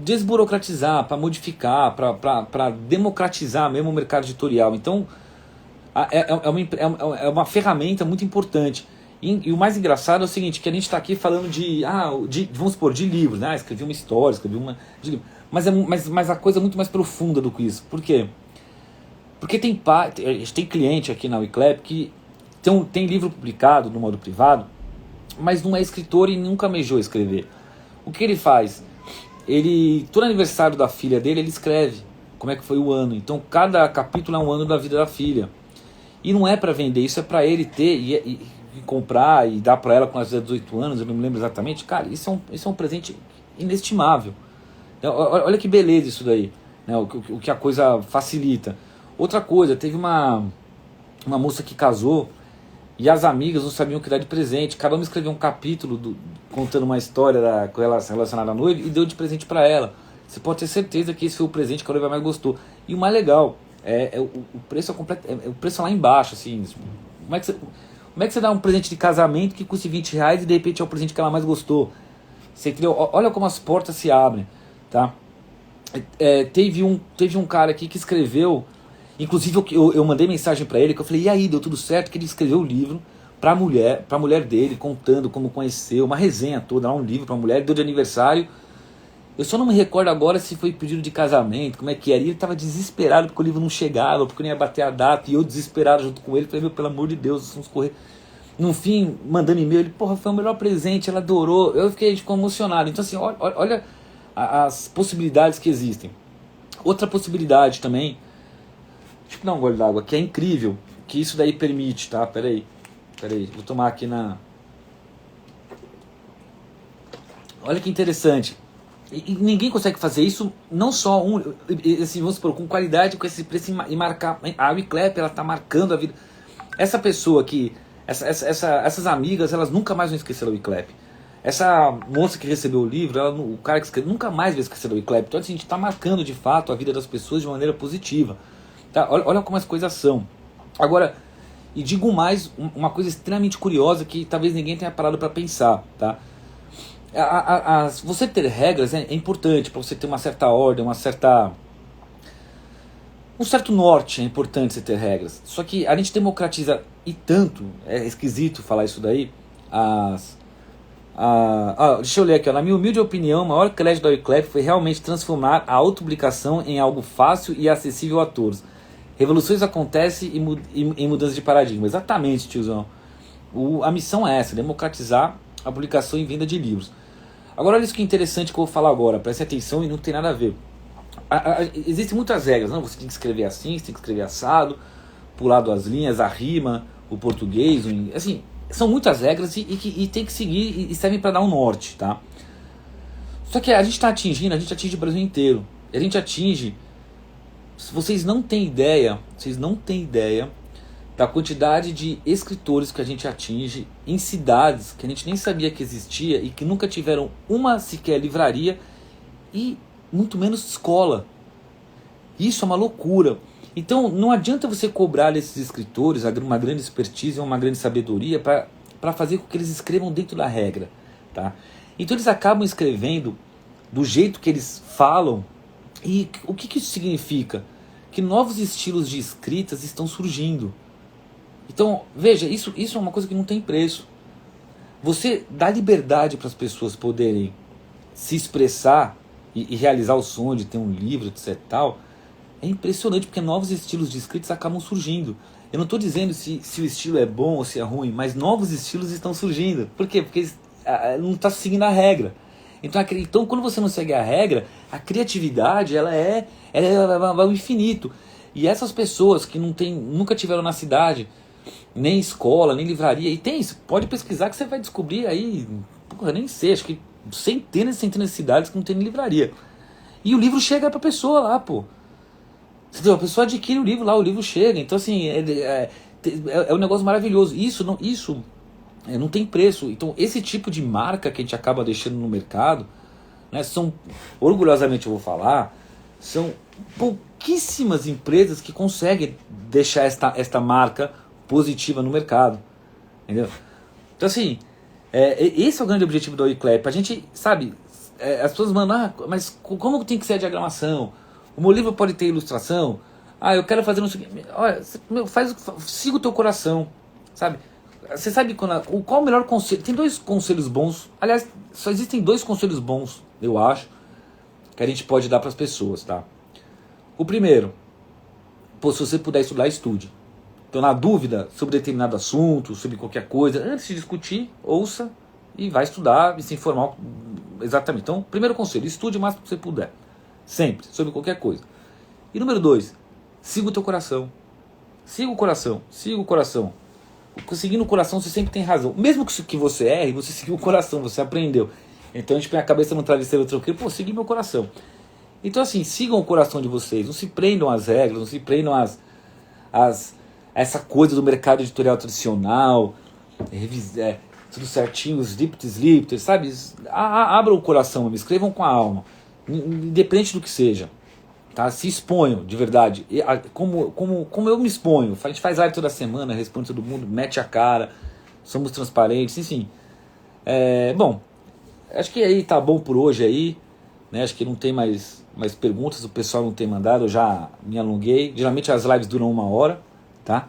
desburocratizar, para modificar, para democratizar mesmo o mercado editorial. Então, é uma ferramenta muito importante. E o mais engraçado é o seguinte, que a gente está aqui falando vamos supor, de livros, né? Escrevi uma história, escrevi uma... Mas a coisa é muito mais profunda do que isso. Por quê? Porque a gente tem cliente aqui na Wiclap que tem livro publicado no modo privado, mas não é escritor e nunca almejou escrever. O que ele faz? Todo aniversário da filha dele, ele escreve como é que foi o ano. Então cada capítulo é um ano da vida da filha. E não é para vender, isso é para ele ter e comprar e dar para ela quando ela fizer 18 anos, eu não me lembro exatamente. Cara, isso é um presente inestimável. Olha que beleza isso daí, né? O que a coisa facilita. Outra coisa, teve uma moça que casou e as amigas não sabiam o que dar de presente. Cada uma escreveu um capítulo contando uma história relacionada à noiva e deu de presente para ela. Você pode ter certeza que esse foi o presente que a noiva mais gostou. E o mais legal, o preço o preço lá embaixo. Assim, como é que você dá um presente de casamento que custa R$20 e de repente é o presente que ela mais gostou? Você entendeu? Olha como as portas se abrem. Tá? Teve um cara aqui que escreveu, inclusive eu mandei mensagem para ele, que eu falei, e aí, deu tudo certo? Que ele escreveu o livro pra mulher dele, contando como conheceu, uma resenha toda, lá um livro pra mulher, deu de aniversário. Eu só não me recordo agora se foi pedido de casamento, como é que era. E ele tava desesperado porque o livro não chegava, porque não ia bater a data, e eu desesperado junto com ele, falei, pelo amor de Deus, vamos correr. No fim, mandando e-mail, ele, foi o melhor presente, ela adorou. Eu fiquei emocionado. Então assim, olha as possibilidades que existem. Outra possibilidade também, deixa eu dar um gole d'água, que é incrível, que isso daí permite, tá? Peraí, vou tomar aqui olha que interessante. E ninguém consegue fazer isso, não só assim, vamos supor, com qualidade, com esse preço e marcar. A Wiclap, ela tá marcando a vida. Essa pessoa essas amigas, elas nunca mais vão esquecer a Wiclap. Essa moça que recebeu o livro, o cara que escreveu, nunca mais vai esquecer a Wiclap. Então assim, a gente está marcando de fato a vida das pessoas de maneira positiva. Tá? Olha como as coisas são. Agora, e digo mais, uma coisa extremamente curiosa que talvez ninguém tenha parado para pensar. Tá? Você ter regras é importante para você ter uma certa ordem, um certo norte. É importante você ter regras. Só que a gente democratiza e tanto, é esquisito falar isso daí, deixa eu ler aqui, na minha humilde opinião, o maior crédito da Wiclap foi realmente transformar a autopublicação em algo fácil e acessível a todos. Revoluções acontecem em mudanças de paradigma. Exatamente, tiozão. A missão é essa, democratizar a publicação e venda de livros. Agora olha isso que é interessante que eu vou falar agora, preste atenção e não tem nada a ver. Existem muitas regras, não? Você tem que escrever assim, você tem que escrever assado, pular duas linhas, a rima, o português, assim, são muitas regras e tem que seguir e servem para dar um norte, tá? Só que a gente atinge o Brasil inteiro. A gente atinge, vocês não têm ideia da quantidade de escritores que a gente atinge em cidades que a gente nem sabia que existia e que nunca tiveram uma sequer livraria e muito menos escola. Isso é uma loucura. Então não adianta você cobrar desses escritores uma grande expertise, uma grande sabedoria para fazer com que eles escrevam dentro da regra, tá? Então eles acabam escrevendo do jeito que eles falam. E o que isso significa? Que novos estilos de escritas estão surgindo. Então, veja, isso é uma coisa que não tem preço. Você dá liberdade para as pessoas poderem se expressar e realizar o sonho de ter um livro, etc. Tal, é impressionante, porque novos estilos de escritas acabam surgindo. Eu não estou dizendo se o estilo é bom ou se é ruim, mas novos estilos estão surgindo. Por quê? Porque não está seguindo a regra. Então, quando você não segue a regra, a criatividade ela vai ao infinito. E essas pessoas que nunca tiveram na cidade, nem escola, nem livraria, e tem isso, pode pesquisar que você vai descobrir aí, nem sei, acho que centenas e centenas de cidades que não tem livraria. E o livro chega pra pessoa lá, pô. Entendeu? A pessoa adquire o livro lá, o livro chega. Então, assim, é um negócio maravilhoso. Isso não tem preço. Então, esse tipo de marca que a gente acaba deixando no mercado, né, orgulhosamente eu vou falar, são pouquíssimas empresas que conseguem deixar esta marca positiva no mercado. Entendeu? Então, assim, esse é o grande objetivo da Wiclap. A gente, sabe, as pessoas mandam, mas como tem que ser a diagramação? O meu livro pode ter ilustração? Eu quero fazer um seguinte. Olha, siga o teu coração, sabe? Você sabe qual o melhor conselho? Tem 2 conselhos bons. Aliás, só existem 2 conselhos bons, eu acho, que a gente pode dar para as pessoas, tá? O primeiro, se você puder estudar, estude. Então, na dúvida sobre determinado assunto, sobre qualquer coisa, antes de discutir, ouça e vai estudar e se informar exatamente. Então, primeiro conselho, estude o máximo que você puder. Sempre, sobre qualquer coisa. E número 2, siga o teu coração. Siga o coração, siga o coração. Seguindo o coração, você sempre tem razão. Mesmo que você erre, você seguiu o coração, você aprendeu. Então a gente põe a cabeça no travesseiro tranquilo, segui meu coração. Então, assim, sigam o coração de vocês, não se prendam às regras, não se prendam essa coisa do mercado editorial tradicional, tudo certinho, slip, sabe? Abram o coração, me escrevam com a alma, independente do que seja. Tá? Se exponham, de verdade. Como eu me exponho. A gente faz live toda semana, responde todo mundo, mete a cara, somos transparentes, enfim. Bom, acho que aí tá bom por hoje aí. Né? Acho que não tem mais perguntas, o pessoal não tem mandado, eu já me alonguei. Geralmente as lives duram 1 hora, tá?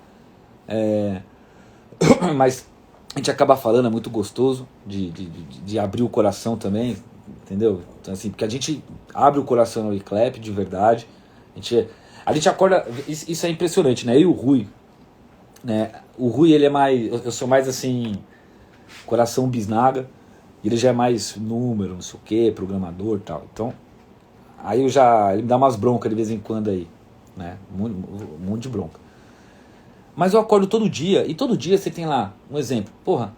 Mas a gente acaba falando, é muito gostoso de abrir o coração também. Entendeu? Então, assim, porque a gente abre o coração no Wiclap, de verdade. A gente acorda. Isso é impressionante, né? Eu e o Rui. Né? O Rui, ele é mais. Eu sou mais assim. Coração bisnaga. Ele já é mais número, não sei o que, programador e tal. Então. Aí ele me dá umas broncas de vez em quando aí. Né? Um monte de bronca. Mas eu acordo todo dia. E todo dia você tem lá um exemplo. Porra.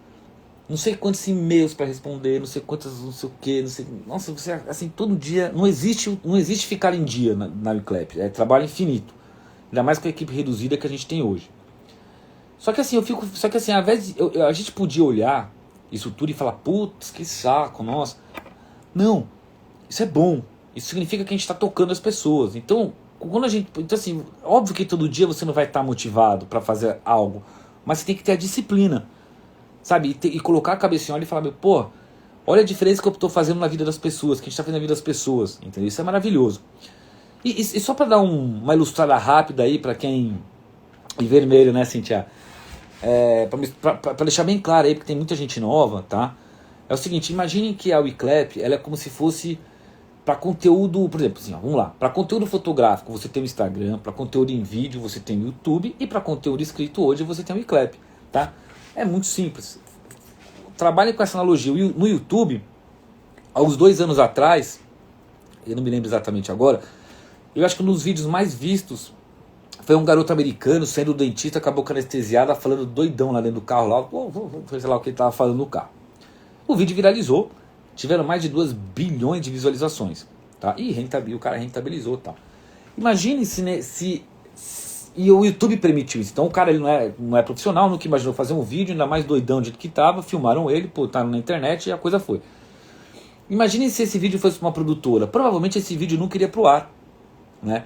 Não sei quantos e-mails para responder, não sei quantas, não sei o que, não sei. Nossa, você assim, todo dia. Não existe ficar em dia na Wiclap. É trabalho infinito. Ainda mais com a equipe reduzida que a gente tem hoje. Só que assim, ao invés de, a gente podia olhar isso tudo e falar, putz, que saco, nossa. Não, isso é bom. Isso significa que a gente está tocando as pessoas. Então, assim, óbvio que todo dia você não vai estar motivado para fazer algo, mas você tem que ter a disciplina. Sabe, e colocar a cabeça em óleo e falar, pô, olha a diferença que eu estou fazendo na vida das pessoas, que a gente está fazendo na vida das pessoas, entendeu? Isso é maravilhoso. E só para dar uma ilustrada rápida aí para quem... Em vermelho, né, Cintia? Para deixar bem claro aí, porque tem muita gente nova, tá? É o seguinte, imaginem que a Wiclap, ela é como se fosse para conteúdo, por exemplo, assim, ó, vamos lá, para conteúdo fotográfico você tem o Instagram, para conteúdo em vídeo você tem o YouTube, e para conteúdo escrito hoje você tem o Wiclap, tá? É muito simples. Trabalhem com essa analogia. No YouTube, há uns 2 anos atrás, eu não me lembro exatamente agora, eu acho que um dos vídeos mais vistos foi um garoto americano sendo dentista com a boca anestesiada, falando doidão lá dentro do carro, lá, sei lá o que ele estava falando no carro. O vídeo viralizou, tiveram mais de 2 bilhões de visualizações. Tá? E o cara rentabilizou. Tá? Imagine se e o YouTube permitiu isso. Então o cara ele não é profissional, nunca imaginou fazer um vídeo, ainda mais doidão do jeito que estava, filmaram ele, botaram na internet e a coisa foi. Imagine se esse vídeo fosse para uma produtora. Provavelmente esse vídeo nunca iria pro ar. Né?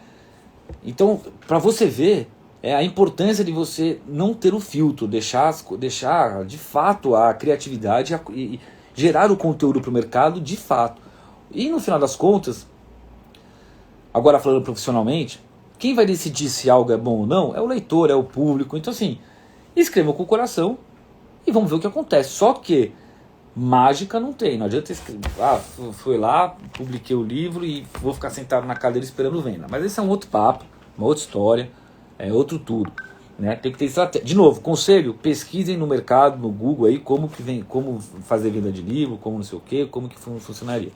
Então, para você ver a importância de você não ter o filtro, deixar de fato a criatividade e gerar o conteúdo para o mercado de fato. E no final das contas, agora falando profissionalmente, quem vai decidir se algo é bom ou não é o leitor, é o público. Então assim, escrevam com o coração e vamos ver o que acontece. Só que mágica não tem, não adianta escrever, fui lá, publiquei o livro e vou ficar sentado na cadeira esperando venda. Mas esse é um outro papo, uma outra história, é outro tudo, né? Tem que ter estratégia. De novo, conselho, pesquisem no mercado, no Google aí, como fazer venda de livro, como não sei o que, como que funcionaria.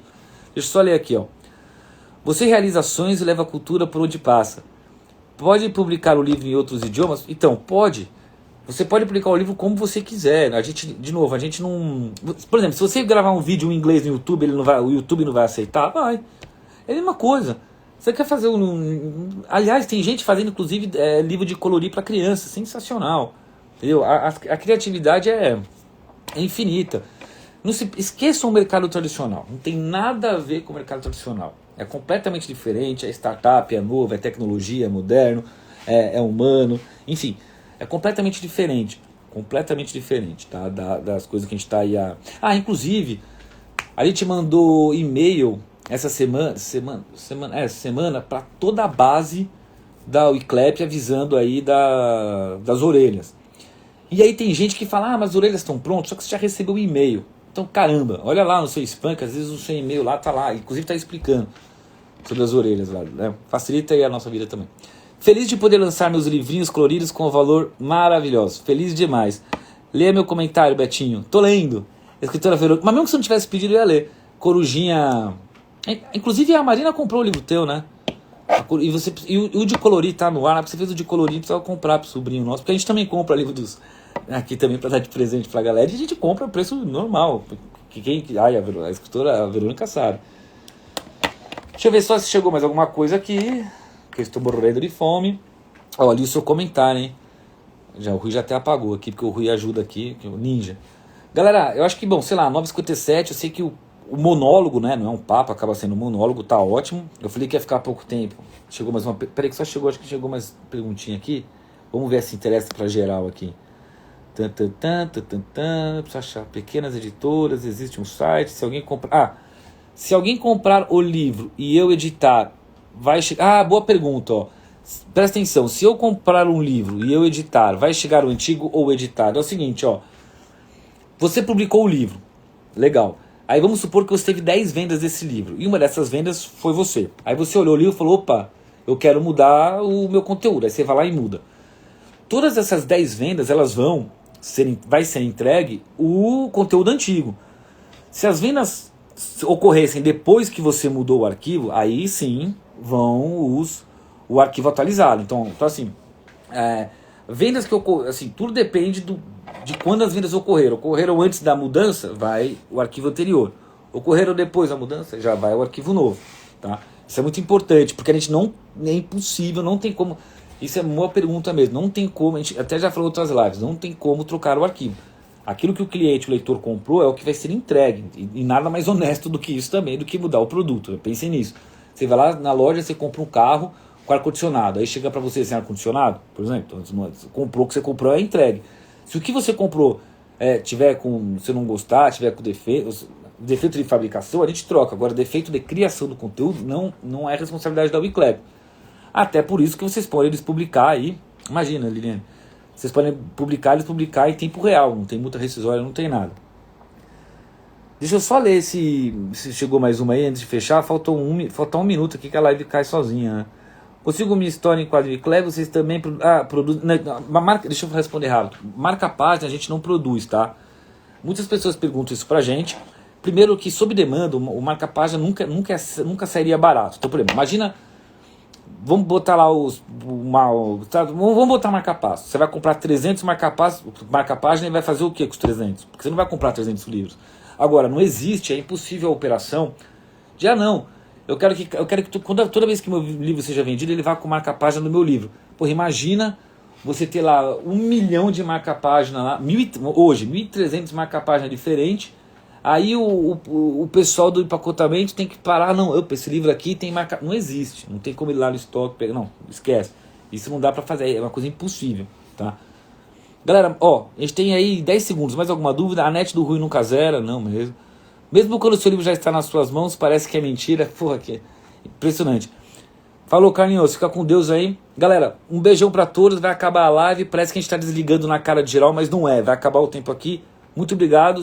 Deixa eu só ler aqui, ó. Você realiza ações e leva a cultura por onde passa. Pode publicar o livro em outros idiomas? Então, pode. Você pode publicar o livro como você quiser. A gente não... Por exemplo, se você gravar um vídeo em inglês no YouTube, o YouTube não vai aceitar? Vai. É a mesma coisa. Você quer fazer Aliás, tem gente fazendo, inclusive, livro de colorir para criança. Sensacional. Entendeu? A criatividade é infinita. Não se esqueçam o mercado tradicional. Não tem nada a ver com o mercado tradicional. É completamente diferente, é startup, é novo, é tecnologia, é moderno, é humano, enfim, é completamente diferente, tá? Das coisas que a gente está aí inclusive, a gente mandou e-mail essa semana para toda a base da Wiclap avisando aí das orelhas. E aí tem gente que fala, mas as orelhas estão prontas, só que você já recebeu o e-mail. Então, caramba, olha lá no seu spam, que às vezes o seu e-mail lá tá lá, inclusive tá explicando sobre as orelhas lá, né? Facilita aí a nossa vida também. Feliz de poder lançar meus livrinhos coloridos com um valor maravilhoso. Feliz demais. Leia meu comentário, Betinho. Tô lendo. Escritora Verônica. Mas mesmo que você não tivesse pedido, eu ia ler. Corujinha. Inclusive a Marina comprou o livro teu, né? E o de colorir tá no ar, né? Porque você fez o de colorir, precisa comprar pro sobrinho nosso. Porque a gente também compra livro aqui também pra dar de presente pra galera. E a gente compra a preço normal. A escritora Verônica sabe. Deixa eu ver só se chegou mais alguma coisa aqui, que eu estou morrendo de fome. Olha o seu comentário, hein? O Rui já até apagou aqui, porque o Rui ajuda aqui, o ninja. Galera, eu acho que, sei lá, 9h57, eu sei que o monólogo, né, não é um papo, acaba sendo um monólogo, tá ótimo. Eu falei que ia ficar pouco tempo. Chegou mais uma... Peraí que acho que chegou mais perguntinha aqui. Vamos ver se interessa pra geral aqui. Preciso achar. Pequenas editoras, existe um site, se alguém comprar... Se alguém comprar o livro e eu editar, vai chegar... boa pergunta, ó. Presta atenção, se eu comprar um livro e eu editar, vai chegar o antigo ou o editado? É o seguinte, ó. Você publicou o livro, legal. Aí vamos supor que você teve 10 vendas desse livro, e uma dessas vendas foi você. Aí você olhou o livro e falou, opa, eu quero mudar o meu conteúdo. Aí você vai lá e muda. Todas essas 10 vendas, elas vai ser entregue o conteúdo antigo. Se as vendas ocorressem depois que você mudou o arquivo, aí sim vão o arquivo atualizado. Então assim, vendas que ocorreram, assim, tudo depende de quando as vendas ocorreram. Ocorreram antes da mudança, vai o arquivo anterior. Ocorreram depois da mudança, já vai o arquivo novo, tá? Isso é muito importante, porque a gente é impossível, não tem como. Isso é uma boa pergunta mesmo. Não tem como, a gente até já falou em outras lives, não tem como trocar o arquivo. Aquilo que o cliente, o leitor comprou é o que vai ser entregue. E nada mais honesto do que isso também, do que mudar o produto. Pensem nisso. Você vai lá na loja, você compra um carro com ar-condicionado. Aí chega para você sem ar-condicionado, por exemplo. Comprou o que você comprou, é entregue. Se o que você comprou tiver com, se não gostar, tiver com defeito de fabricação, a gente troca. Agora, defeito de criação do conteúdo não é responsabilidade da Wiclap. Até por isso que vocês podem eles publicar aí. Imagina, Liliane. Vocês podem eles publicar em tempo real, não tem multa rescisória, não tem nada. Deixa eu só ler se chegou mais uma aí antes de fechar. Falta um minuto aqui que a live cai sozinha, né? Consigo minha história em quadro de Clever, vocês também produzem... Deixa eu responder rápido. Marca página a gente não produz, tá? Muitas pessoas perguntam isso pra gente. Primeiro que sob demanda, o marca página nunca sairia barato. Então, por exemplo, imagina... Vamos botar lá vamos botar marca-passo. Você vai comprar 300 marca-página e vai fazer o que com os 300? Porque você não vai comprar 300 livros. Agora, não existe, é impossível a operação de, não, eu quero que toda vez que meu livro seja vendido, ele vá com marca-página no meu livro. Porra, imagina você ter lá 1 milhão de marca-página lá, hoje, 1.300 marca-página diferentes. Aí o pessoal do empacotamento tem que parar, não, opa, esse livro aqui tem marca. Não existe, não tem como ir lá no estoque, pegar, não, esquece. Isso não dá pra fazer, é uma coisa impossível, tá? Galera, ó, a gente tem aí 10 segundos, mais alguma dúvida? A net do Rui nunca zera, não mesmo. Mesmo quando o seu livro já está nas suas mãos, parece que é mentira, porra, que é impressionante. Falou, Carlinhos, fica com Deus aí. Galera, um beijão pra todos, vai acabar a live, parece que a gente tá desligando na cara de geral, mas não é, vai acabar o tempo aqui. Muito obrigado.